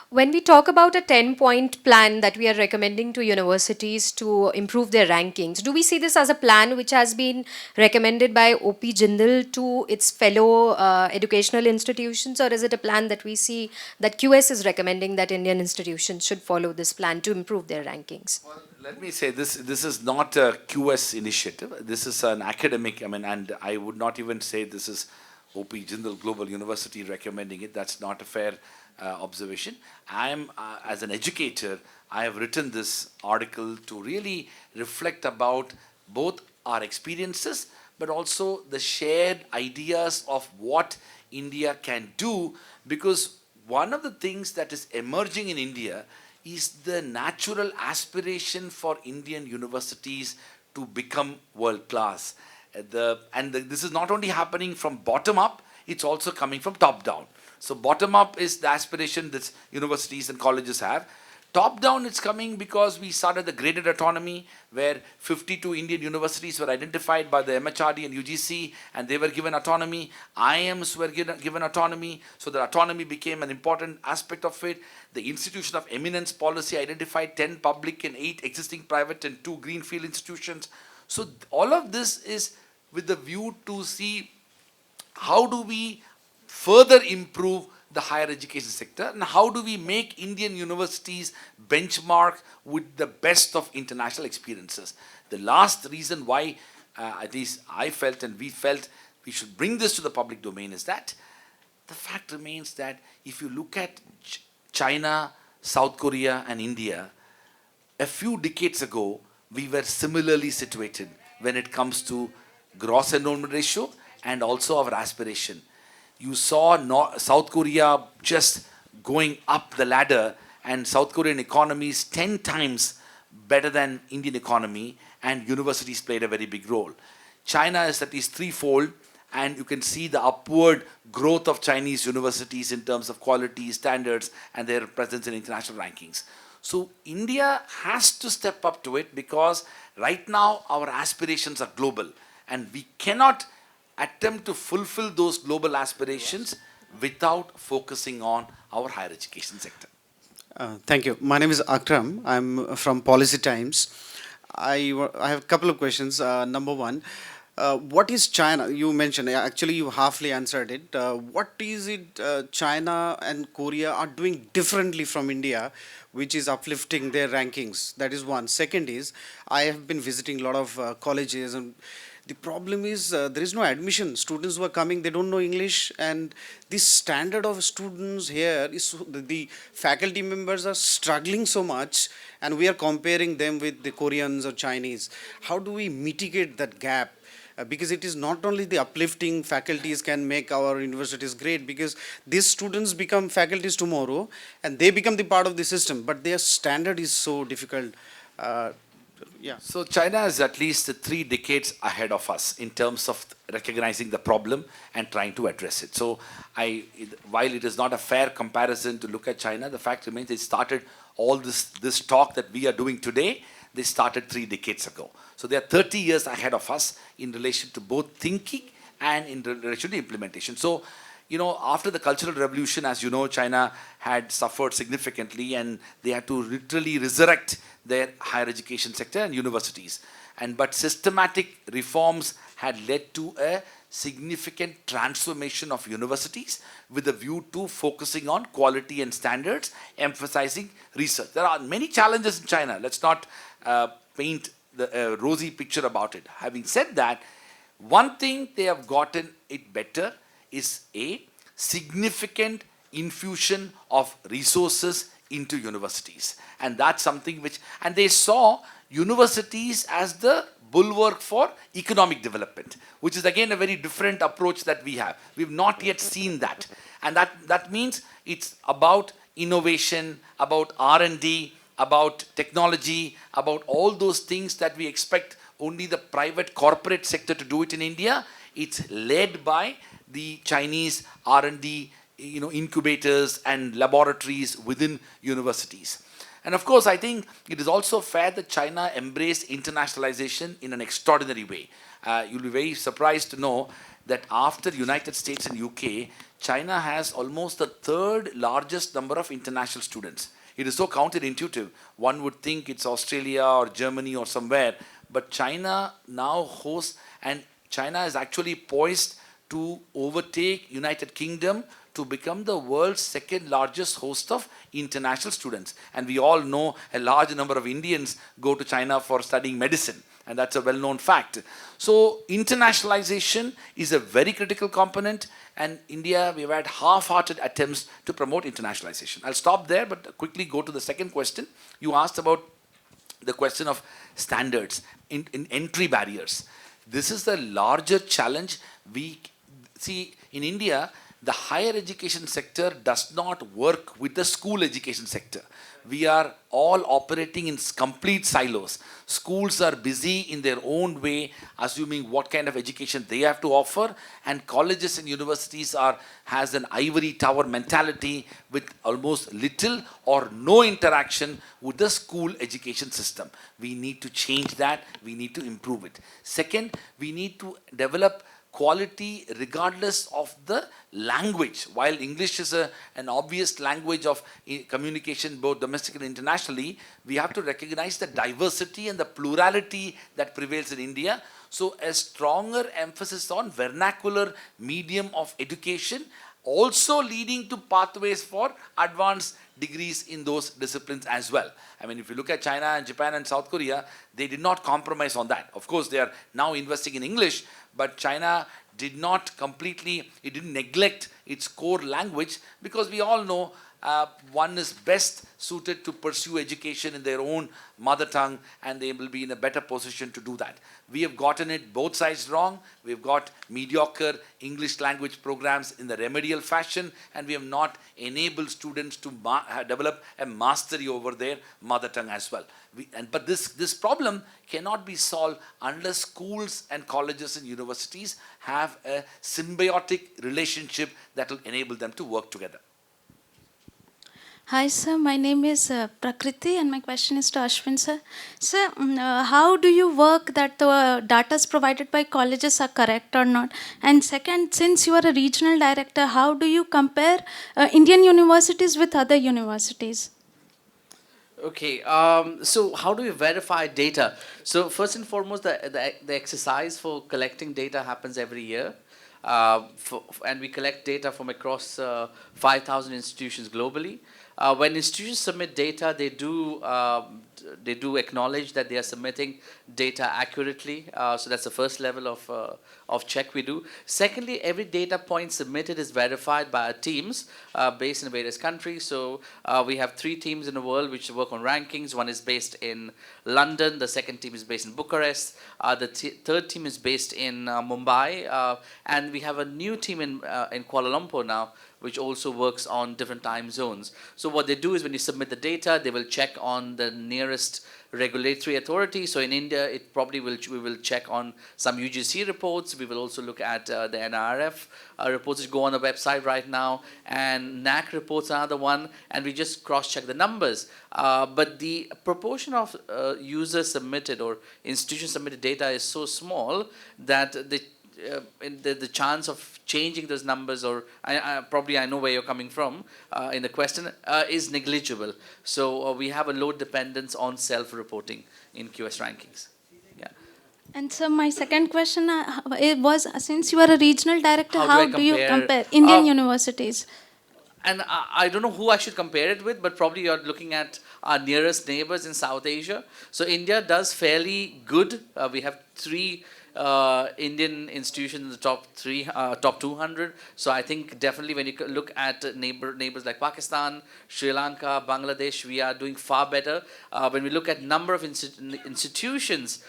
When we talk about a 10-point plan that we are recommending to universities to improve their rankings, do we see this as a plan which has been recommended by OP Jindal to its fellow educational institutions, or is it a plan that we see that QS is recommending that Indian institutions should follow this plan to improve their rankings? Well, let me say this is not a QS initiative. This is an academic, and I would not even say this is OP Jindal Global University recommending it. That's not a fair observation. I am, as an educator, I have written this article to really reflect about both our experiences, but also the shared ideas of what India can do, because one of the things that is emerging in India is the natural aspiration for Indian universities to become world class. This is not only happening from bottom up, it's also coming from top down. So bottom up is the aspiration that universities and colleges have. Top down, it's coming because we started the graded autonomy, where 52 Indian universities were identified by the MHRD and UGC, and they were given autonomy. IIMs were given autonomy, so the autonomy became an important aspect of it. The institution of eminence policy identified 10 public and 8 existing private and 2 greenfield institutions. So all of this is with the view to see how do we further improve the higher education sector, and how do we make Indian universities benchmark with the best of international experiences. The last reason why, at least I felt and we felt we should bring this to the public domain, is that the fact remains that if you look at China, South Korea and India, a few decades ago, we were similarly situated when it comes to gross enrollment ratio and also our aspiration. You saw South Korea just going up the ladder, and South Korean economy is 10 times better than Indian economy, and universities played a very big role. China is at least threefold, and you can see the upward growth of Chinese universities in terms of quality, standards, and their presence in international rankings. So India has to step up to it, because right now our aspirations are global, and we cannot attempt to fulfill those global aspirations without focusing on our higher education sector. Thank you. My name is Akram. I'm from Policy Times. I have a couple of questions. Number one, what is China? You mentioned, actually you halfly answered it. What is it China and Korea are doing differently from India, which is uplifting their rankings? That is one. Second is, I have been visiting a lot of colleges, and the problem is there is no admission. Students who are coming, they don't know English, and the standard of students here is, the faculty members are struggling so much, and we are comparing them with the Koreans or Chinese. How do we mitigate that gap? Because it is not only the uplifting faculties can make our universities great, because these students become faculties tomorrow and they become the part of the system, but their standard is so difficult. Yeah. So China is at least 3 decades ahead of us in terms of recognizing the problem and trying to address it. So while it is not a fair comparison to look at China, the fact remains they started all this talk that we are doing today, they started 3 decades ago. So they are 30 years ahead of us in relation to both thinking and in relation to implementation. So, after the Cultural Revolution, as you know, China had suffered significantly, and they had to literally resurrect their higher education sector and universities. But systematic reforms had led to a significant transformation of universities with a view to focusing on quality and standards, emphasizing research. There are many challenges in China. Let's not paint the rosy picture about it. Having said that, one thing they have gotten it better is a significant infusion of resources into universities. And that's something which, and they saw universities as the bulwark for economic development, which is again a very different approach that we have. We've not yet seen that. And that means it's about innovation, about R&D, about technology, about all those things that we expect only the private corporate sector to do it in India. It's led by the Chinese R&D, incubators and laboratories within universities. And of course, I think it is also fair that China embraced internationalization in an extraordinary way. You'll be very surprised to know that after United States and UK, China has almost the third largest number of international students. It is so counterintuitive. One would think it's Australia or Germany or somewhere, but China now hosts, and China is actually poised to overtake United Kingdom to become the world's second largest host of international students. And we all know a large number of Indians go to China for studying medicine, and that's a well-known fact. So internationalization is a very critical component, and India, we've had half-hearted attempts to promote internationalization. I'll stop there, but quickly go to the second question. You asked about the question of standards in entry barriers. This is the larger challenge. We see in India, the higher education sector does not work with the school education sector. We are all operating in complete silos. Schools are busy in their own way, assuming what kind of education they have to offer, and colleges and universities has an ivory tower mentality with almost little or no interaction with the school education system. We need to change that. We need to improve it. Second, we need to develop quality regardless of the language. While English is an obvious language of communication both domestically and internationally, we have to recognize the diversity and the plurality that prevails in India. So a stronger emphasis on vernacular medium of education, also leading to pathways for advanced degrees in those disciplines as well. I mean, if you look at China and Japan and South Korea, they did not compromise on that. Of course, they are now investing in English, but China did not completely, it didn't neglect its core language, because we all know one is best suited to pursue education in their own mother tongue, and they will be in a better position to do that. We have gotten it both sides wrong. We've got mediocre English language programs in the remedial fashion, and we have not enabled students to develop a mastery over their mother tongue as well. But this problem cannot be solved unless schools and colleges and universities have a symbiotic relationship that will enable them to work together. Hi, sir. My name is Prakriti, and my question is to Ashwin, sir. Sir, how do you work that the data provided by colleges are correct or not? And second, since you are a regional director, how do you compare Indian universities with other universities? Okay, so how do we verify data? So first and foremost, the exercise for collecting data happens every year. And we collect data from across 5,000 institutions globally. When institutions submit data, they do acknowledge that they are submitting data accurately. So that's the first level of check we do. Secondly, every data point submitted is verified by our teams based in various countries. So we have 3 teams in the world which work on rankings. One is based in London. The second team is based in Bucharest. The third team is based in Mumbai. And we have a new team in Kuala Lumpur now, which also works on different time zones. So what they do is when you submit the data, they will check on the nearest regulatory authority. So in India, we will check on some UGC reports. We will also look at the NRF reports which go on the website right now, and NAC reports another one, and we just cross-check the numbers. But the proportion of users submitted or institution submitted data is so small that the chance of changing those numbers, or probably I know where you're coming from in the question, is negligible. So we have a low dependence on self-reporting in QS rankings. Yeah. And so my second question it was, since you are a regional director, How how do I do you compare? compare Indian universities? And I don't know who I should compare it with, but probably you're looking at our nearest neighbors in South Asia. So India does fairly good. We have 3 Indian institutions in the top 200. So I think definitely when you look at neighbors like Pakistan, Sri Lanka, Bangladesh, we are doing far better. When we look at number of institutions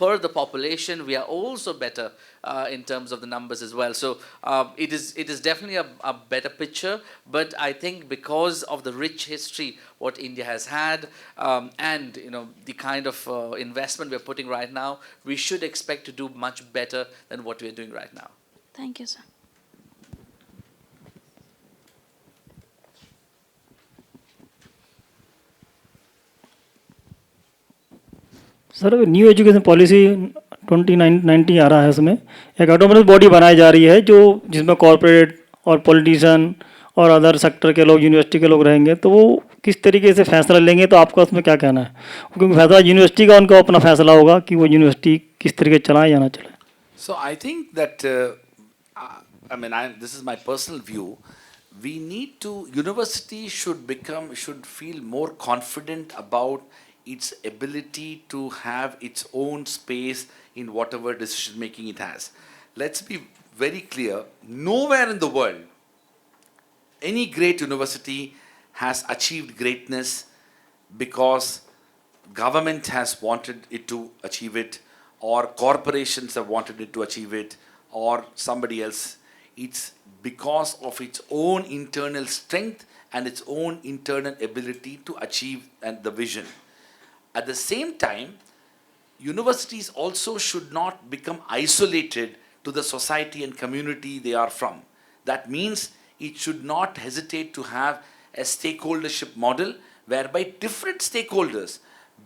per the population, we are also better in terms of the numbers as well. So it is definitely a better picture. But I think because of the rich history what India has had, and the kind of investment we're putting right now, we should expect to do much better than what we're doing right now. Thank you, sir. Sir new education policy 2019 आ रहा है, उसमें एक autonomous body बनाई जा रही है जो जिसमें कॉरपोरेट और पॉलिटिशियन और अदर सेक्टर के लोग, यूनिवर्सिटी के लोग रहेंगे, तो वो किस तरीके से फैसला लेंगे, तो आपका उसमें क्या कहना है? क्योंकि फैसला यूनिवर्सिटी का, उनका अपना फैसला होगा कि वो यूनिवर्सिटी किस तरीके से चलाए या ना चलाए. So I think that, this is my personal view. We need to, university should feel more confident about its ability to have its own space in whatever decision making it has. Let's be very clear, nowhere in the world, any great university has achieved greatness because government has wanted it to achieve it, or corporations have wanted it to achieve it, or somebody else. It's because of its own internal strength and its own internal ability to achieve the vision. At the same time, universities also should not become isolated to the society and community they are from. That means it should not hesitate to have a stakeholdership model whereby different stakeholders,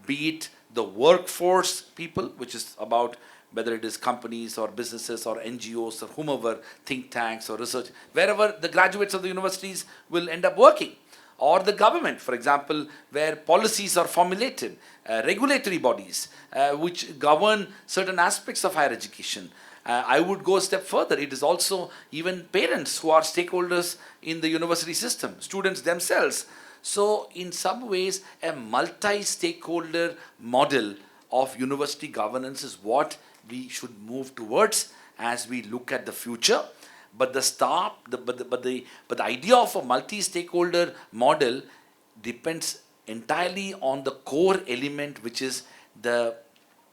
be it the workforce people, which is about whether it is companies or businesses or NGOs or whomever, think tanks or research, wherever the graduates of the universities will end up working, or the government, for example, where policies are formulated, regulatory bodies which govern certain aspects of higher education. I would go a step further. It is also even parents who are stakeholders in the university system, students themselves. So in some ways, a multi-stakeholder model of university governance is what we should move towards as we look at the future. But the idea of a multi-stakeholder model depends entirely on the core element, which is the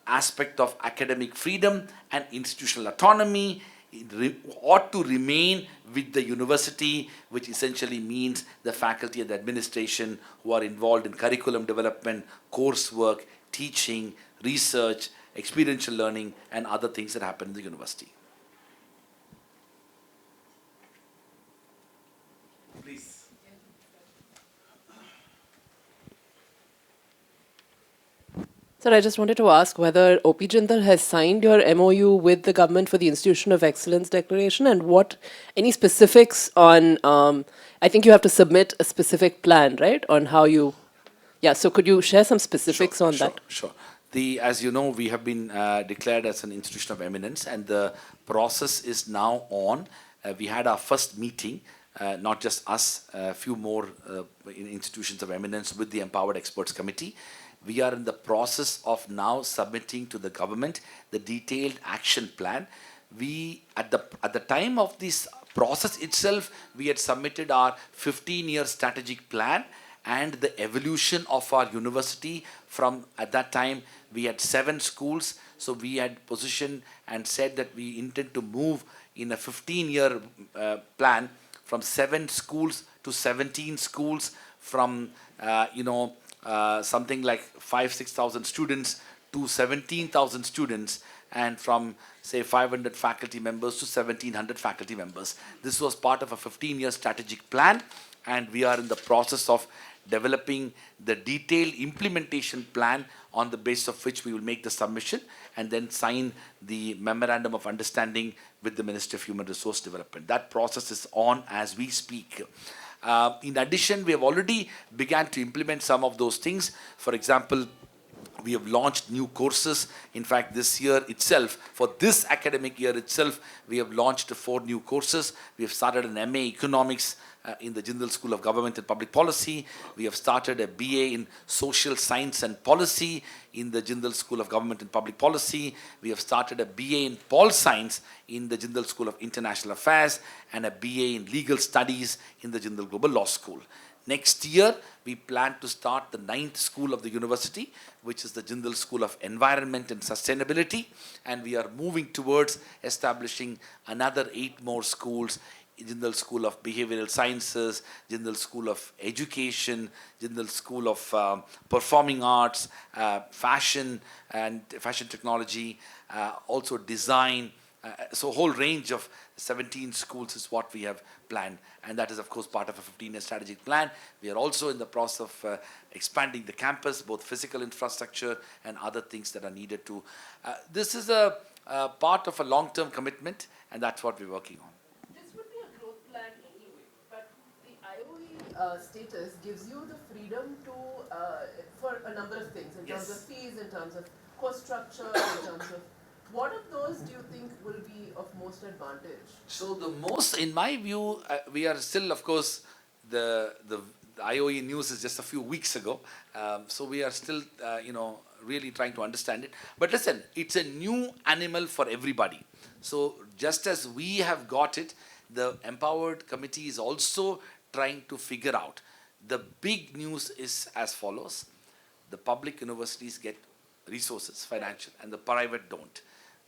aspect of academic freedom and institutional autonomy. It ought to remain with the university, which essentially means the faculty and the administration who are involved in curriculum development, coursework, teaching, research, experiential learning, and other things that happen in the university. Please. Sir, I just wanted to ask whether OP Jindal has signed your MOU with the government for the Institution of Excellence Declaration, and what any specifics on, I think you have to submit a specific plan, right, on how you, yeah, so could you share some specifics on that? Sure. As you know, we have been declared as an institution of eminence, and the process is now on. We had our first meeting, not just us, a few more institutions of eminence with the Empowered Experts Committee. We are in the process of now submitting to the government the detailed action plan. We, at the time of this process itself, we had submitted our 15-year strategic plan and the evolution of our university. From at that time, we had 7 schools. So we had positioned and said that we intend to move in a 15-year plan from 7 schools to 17 schools, from something like 5,000-6,000 students to 17,000 students, and from say 500 faculty members to 1,700 faculty members. This was part of a 15-year strategic plan, and we are in the process of developing the detailed implementation plan, on the basis of which we will make the submission and then sign the memorandum of understanding with the Ministry of Human Resource Development. That process is on as we speak. In addition, we have already begun to implement some of those things. For example, we have launched new courses. In fact, this year itself, for this academic year itself, we have launched 4 new courses. We have started an MA Economics in the Jindal School of Government and Public Policy. We have started a BA in Social Science and Policy in the Jindal School of Government and Public Policy. We have started a BA in Pol Science in the Jindal School of International Affairs and a BA in Legal Studies in the Jindal Global Law School. Next year, we plan to start the 9th school of the university, which is the Jindal School of Environment and Sustainability. And we are moving towards establishing another 8 more schools: Jindal School of Behavioral Sciences, Jindal School of Education, Jindal School of Performing Arts, Fashion and Fashion Technology, also Design. So a whole range of 17 schools is what we have planned, and that is of course part of a 15-year strategic plan. We are also in the process of expanding the campus, both physical infrastructure and other things that are needed to. This is a part of a long-term commitment, and that's what we're working on. This would be a growth plan anyway, but the IOE status gives you the freedom to, for a number of things, in terms of fees, in terms of cost structure, in terms of what of those do you think will be of most advantage? So the most, in my view, we are still, of course, the IOE news is just a few weeks ago. So we are still, really trying to understand it. But listen, it's a new animal for everybody. So just as we have got it, the Empowered Committee is also trying to figure out. The big news is as follows: the public universities get resources, financial, and the private don't.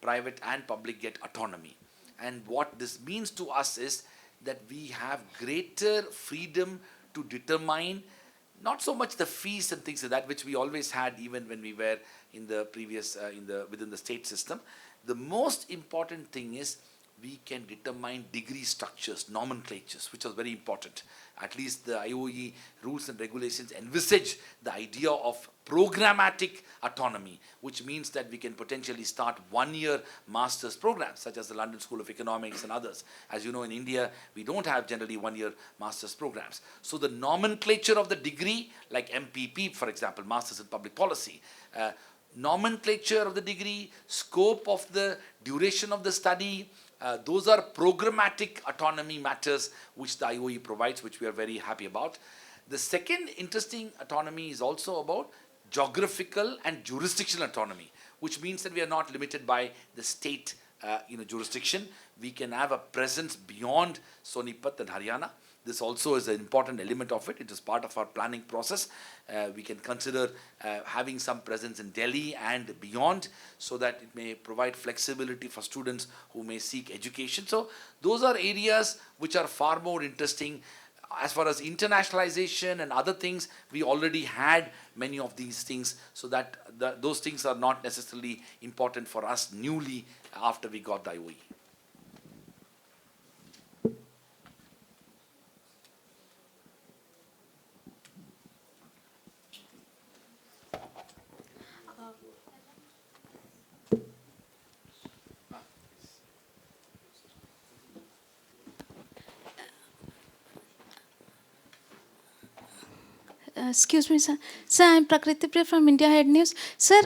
Private and public get autonomy. And what this means to us is that we have greater freedom to determine not so much the fees and things like that, which we always had even when we were in the previous, within the state system. The most important thing is we can determine degree structures, nomenclatures, which was very important. At least the IOE rules and regulations envisage the idea of programmatic autonomy, which means that we can potentially start one-year master's programs, such as the London School of Economics and others. As you know, in India, we don't have generally one-year master's programs. So the nomenclature of the degree, like MPP, for example, Masters in Public Policy, nomenclature of the degree, scope of the duration of the study, those are programmatic autonomy matters which the IOE provides, which we are very happy about. The second interesting autonomy is also about geographical and jurisdictional autonomy, which means that we are not limited by the state jurisdiction. We can have a presence beyond Sonipat and Haryana. This also is an important element of it. It is part of our planning process. We can consider having some presence in Delhi and beyond, so that it may provide flexibility for students who may seek education. So those are areas which are far more interesting. As far as internationalization and other things, we already had many of these things, so that those things are not necessarily important for us newly after we got the IOE. Excuse me, sir. Sir, I'm Prakriti Priya from India Head News. Sir,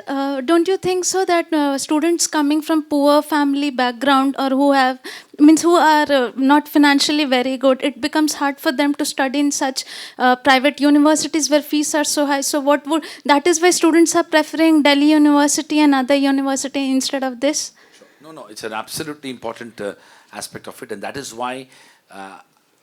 don't you think so that students coming from poor family background or who are not financially very good, it becomes hard for them to study in such private universities where fees are so high? So that is why students are preferring Delhi University and other university instead of this? Sure. No, it's an absolutely important aspect of it, and that is why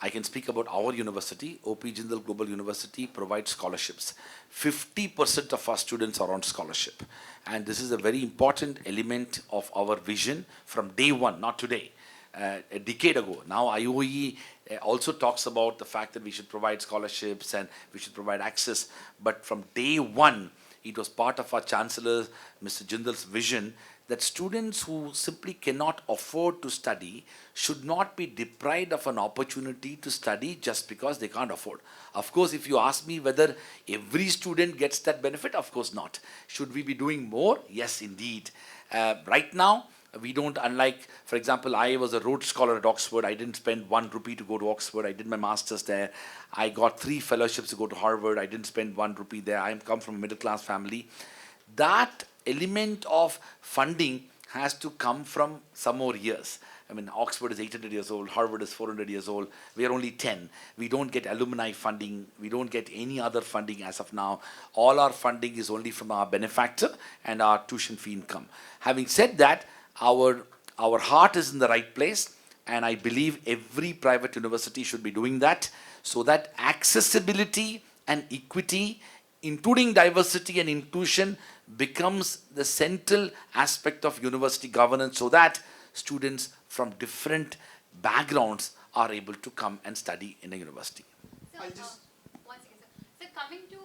I can speak about our university. OP Jindal Global University provides scholarships. 50% of our students are on scholarship. And this is a very important element of our vision from day one, not today, a decade ago. Now IOE also talks about the fact that we should provide scholarships and we should provide access. But from day one, it was part of our Chancellor, Mr. Jindal's vision that students who simply cannot afford to study should not be deprived of an opportunity to study just because they can't afford. Of course, if you ask me whether every student gets that benefit, of course not. Should we be doing more? Yes, indeed. Right now, we don't, unlike, for example, I was a Rhodes Scholar at Oxford. I didn't spend 1 rupee to go to Oxford. I did my master's there. I got 3 fellowships to go to Harvard. I didn't spend 1 rupee there. I come from a middle-class family. That element of funding has to come from some more years. I mean, Oxford is 800 years old, Harvard is 400 years old. We are only 10. We don't get alumni funding. We don't get any other funding as of now. All our funding is only from our benefactor and our tuition fee income. Having said that, our heart is in the right place, and I believe every private university should be doing that, so that accessibility and equity, including diversity and inclusion, becomes the central aspect of university governance, so that students from different backgrounds are able to come and study in a university. One second, sir. So coming to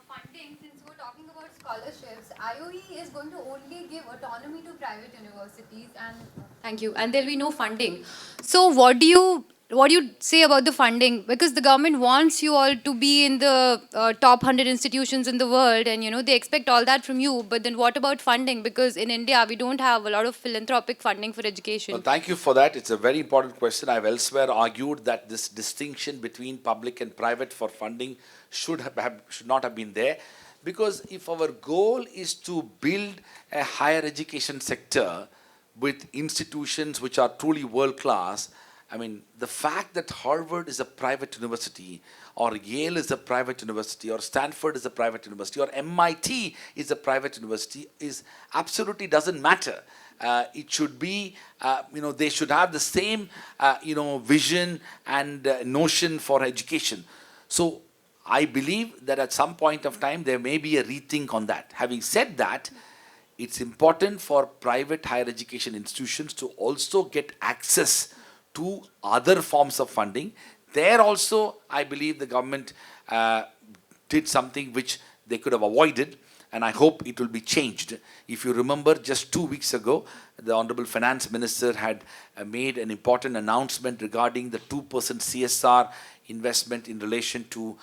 funding, since we're talking about scholarships, IOE is going to only give autonomy to private universities, and thank you, and there'll be no funding. So what do you say about the funding? Because the government wants you all to be in the top 100 institutions in the world, and they expect all that from you. But then what about funding? Because in India we don't have a lot of philanthropic funding for education. Well, thank you for that. It's a very important question. I've elsewhere argued that this distinction between public and private for funding should not have been there, because if our goal is to build a higher education sector with institutions which are truly world class, I mean, the fact that Harvard is a private university, or Yale is a private university, or Stanford is a private university, or MIT is a private university, is absolutely doesn't matter. It should be, they should have the same, vision and notion for education. So I believe that at some point of time there may be a rethink on that. Having said that, it's important for private higher education institutions to also get access to other forms of funding. There also, I believe the government did something which they could have avoided, and I hope it will be changed. If you remember, just 2 weeks ago, the Honorable Finance Minister had made an important announcement regarding the 2% CSR investment in relation to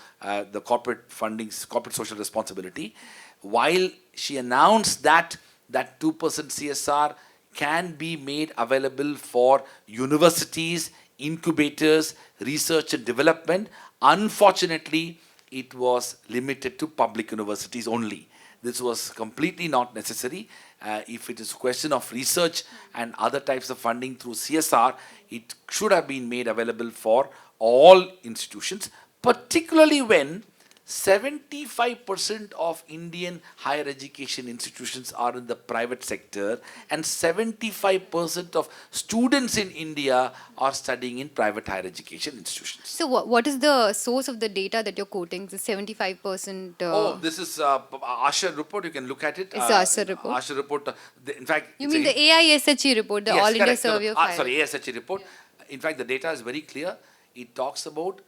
the corporate fundings, corporate social responsibility. While she announced that 2% CSR can be made available for universities, incubators, research and development, unfortunately, it was limited to public universities only. This was completely not necessary. If it is a question of research and other types of funding through CSR, it should have been made available for all institutions, particularly when 75% of Indian higher education institutions are in the private sector, and 75% of students in India are studying in private higher education institutions. So what is the source of the data that you're quoting? The 75%. This is ASHA report. You can look at it. It's the ASHA report? ASHA report. In fact, You mean the AISHE report, the All India correct. Survey of Higher. Sorry, ASHE report. In fact, the data is very clear. It talks about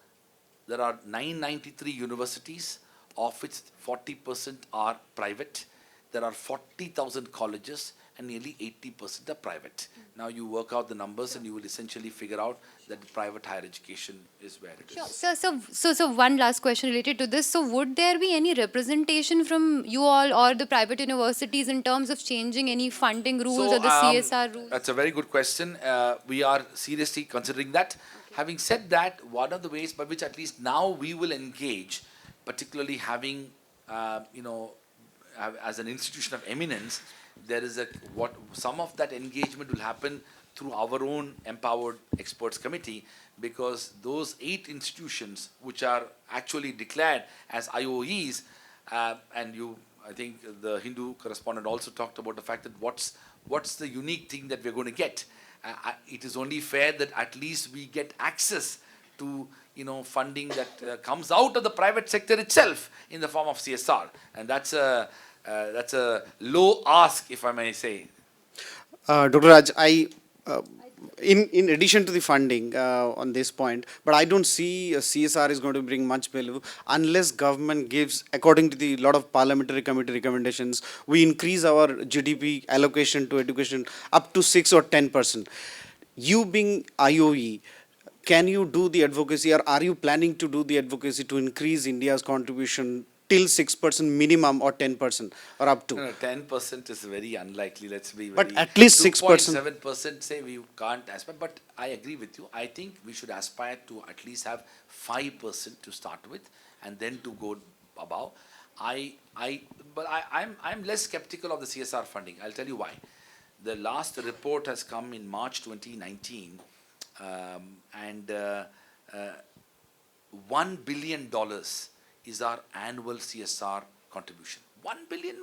there are 993 universities, of which 40% are private. There are 40,000 colleges, and nearly 80% are private. Now you work out the numbers, and you will essentially figure out that private higher education is where it is. Sure. So one last question related to this. So would there be any representation from you all or the private universities in terms of changing any funding rules or the CSR rules? That's a very good question. We are seriously considering that. Having said that, one of the ways by which at least now we will engage, particularly having, as an institution of eminence, there is some of that engagement will happen through our own empowered experts committee, because those 8 institutions which are actually declared as IOEs, and I think the Hindu correspondent also talked about the fact that what's the unique thing that we're going to get. It is only fair that at least we get access to funding that comes out of the private sector itself in the form of CSR, and that's a low ask, if I may say. Dr. Raj, in addition to the funding on this point, but I don't see CSR is going to bring much value unless government gives, according to the lot of parliamentary committee recommendations, we increase our GDP allocation to education up to 6 or 10%. You being IOE, can you do the advocacy, or are you planning to do the advocacy to increase India's contribution till 6% minimum, or 10%, or up to? No, 10% is very unlikely. Let's be But very, at least 6%. 2.7% say we can't aspire. But I agree with you. I think we should aspire to at least have 5% to start with, and then to go above. I'm less skeptical of the CSR funding. I'll tell you why. The last report has come in March 2019, and $1 billion is our annual CSR contribution. $1 billion.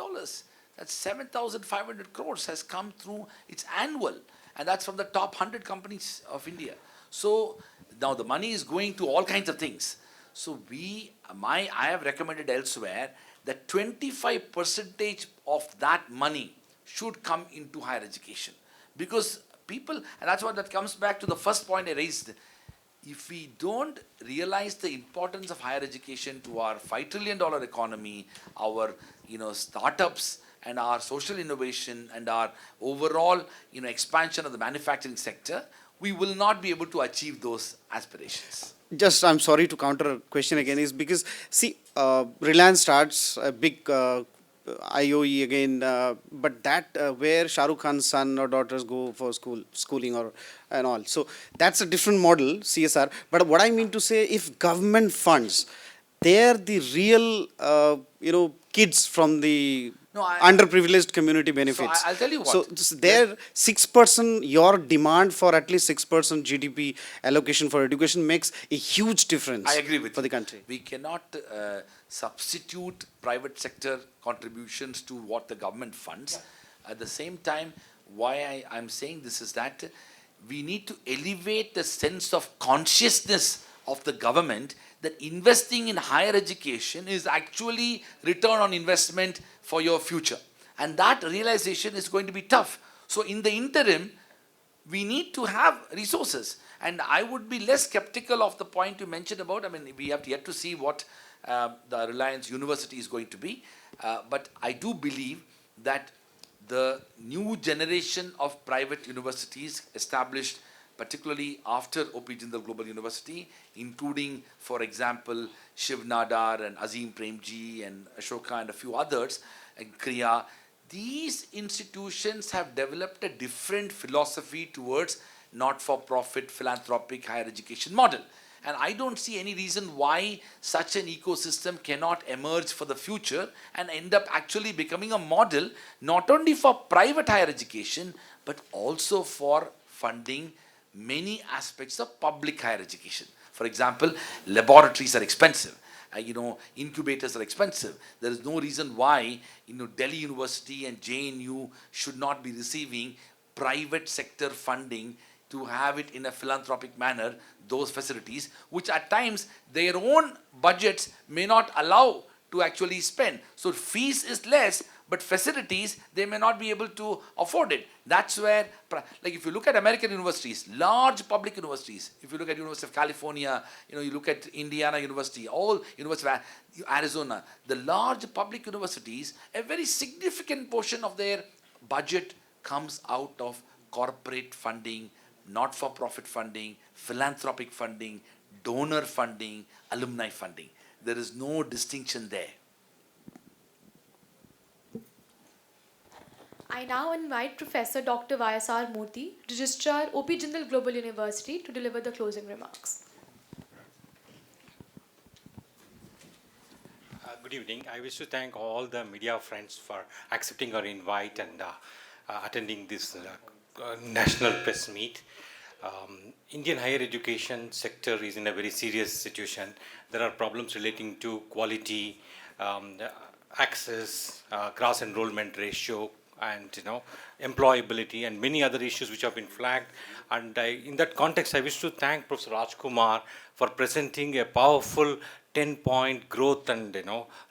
That's 7,500 crores has come through. It's annual. And that's from the top 100 companies of India. So now the money is going to all kinds of things. So I have recommended elsewhere that 25% of that money should come into higher education. Because people, and that's what that comes back to the first point I raised. If we don't realize the importance of higher education to our $5 trillion economy, our startups and our social innovation and our overall expansion of the manufacturing sector, we will not be able to achieve those aspirations. Just, I'm sorry to counter a question again, is because, see, Reliance starts a big IOE again, but that where Shah Rukh Khan's son or daughters go for schooling or and all. So that's a different model, CSR. But what I mean to say, if government funds, they're the real, kids from the underprivileged community benefits. So I'll tell you what. So there, 6%, your demand for at least 6% GDP allocation for education makes a huge difference. I agree with for you. the country. We cannot substitute private sector contributions to what the government funds. At the same time, why I'm saying this is that we need to elevate the sense of consciousness of the government that investing in higher education is actually return on investment for your future. And that realization is going to be tough. So in the interim, we need to have resources. And I would be less skeptical of the point you mentioned about, we have yet to see what the Reliance University is going to be. But I do believe that the new generation of private universities established particularly after O.P. Jindal Global University, including, for example, Shiv Nadar and Azim Premji and Ashoka and a few others, and Kriya, these institutions have developed a different philosophy towards not-for-profit, philanthropic higher education model. And I don't see any reason why such an ecosystem cannot emerge for the future and end up actually becoming a model not only for private higher education, but also for funding many aspects of public higher education. For example, laboratories are expensive. Incubators are expensive. There is no reason why Delhi University and JNU should not be receiving private sector funding to have it in a philanthropic manner, those facilities, which at times their own budgets may not allow to actually spend. So fees is less, but facilities, they may not be able to afford it. That's where, like if you look at American universities, large public universities, if you look at University of California, you look at Indiana University, all University of Arizona, the large public universities, a very significant portion of their budget comes out of corporate funding, not-for-profit funding, philanthropic funding, donor funding, alumni funding. There is no distinction there. I now invite Professor Dr. YSR Murthy, Registrar, O.P. Jindal Global University, to deliver the closing remarks. Good evening. I wish to thank all the media friends for accepting our invite and attending this national press meet. Indian higher education sector is in a very serious situation. There are problems relating to quality, access, gross enrollment ratio, and employability, and many other issues which have been flagged. And in that context, I wish to thank Professor Rajkumar for presenting a powerful 10-point growth and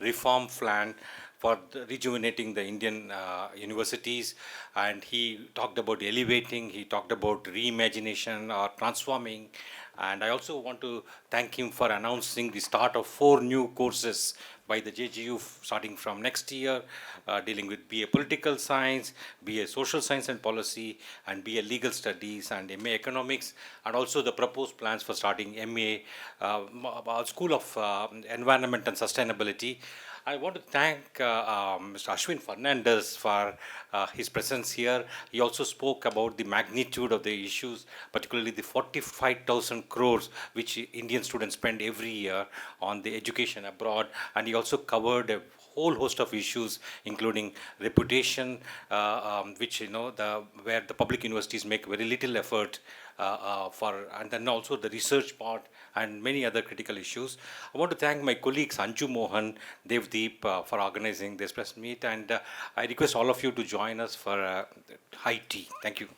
reform plan for rejuvenating the Indian universities. And he talked about elevating, he talked about reimagination or transforming. And I also want to thank him for announcing the start of 4 new courses by the JGU starting from next year, dealing with BA Political Science, BA Social Science and Policy, and BA Legal Studies, and MA Economics, and also the proposed plans for starting MA, School of Environment and Sustainability. I want to thank Mr. Ashwin Fernandez for his presence here. He also spoke about the magnitude of the issues, particularly the 45,000 crores which Indian students spend every year on the education abroad. And he he also covered a whole host of issues, including reputation, which where the public universities make very little effort and then also the research part and many other critical issues. I want to thank my colleagues Anju Mohan, Devdeep for organizing this press meet, and I request all of you to join us for high tea. Thank you.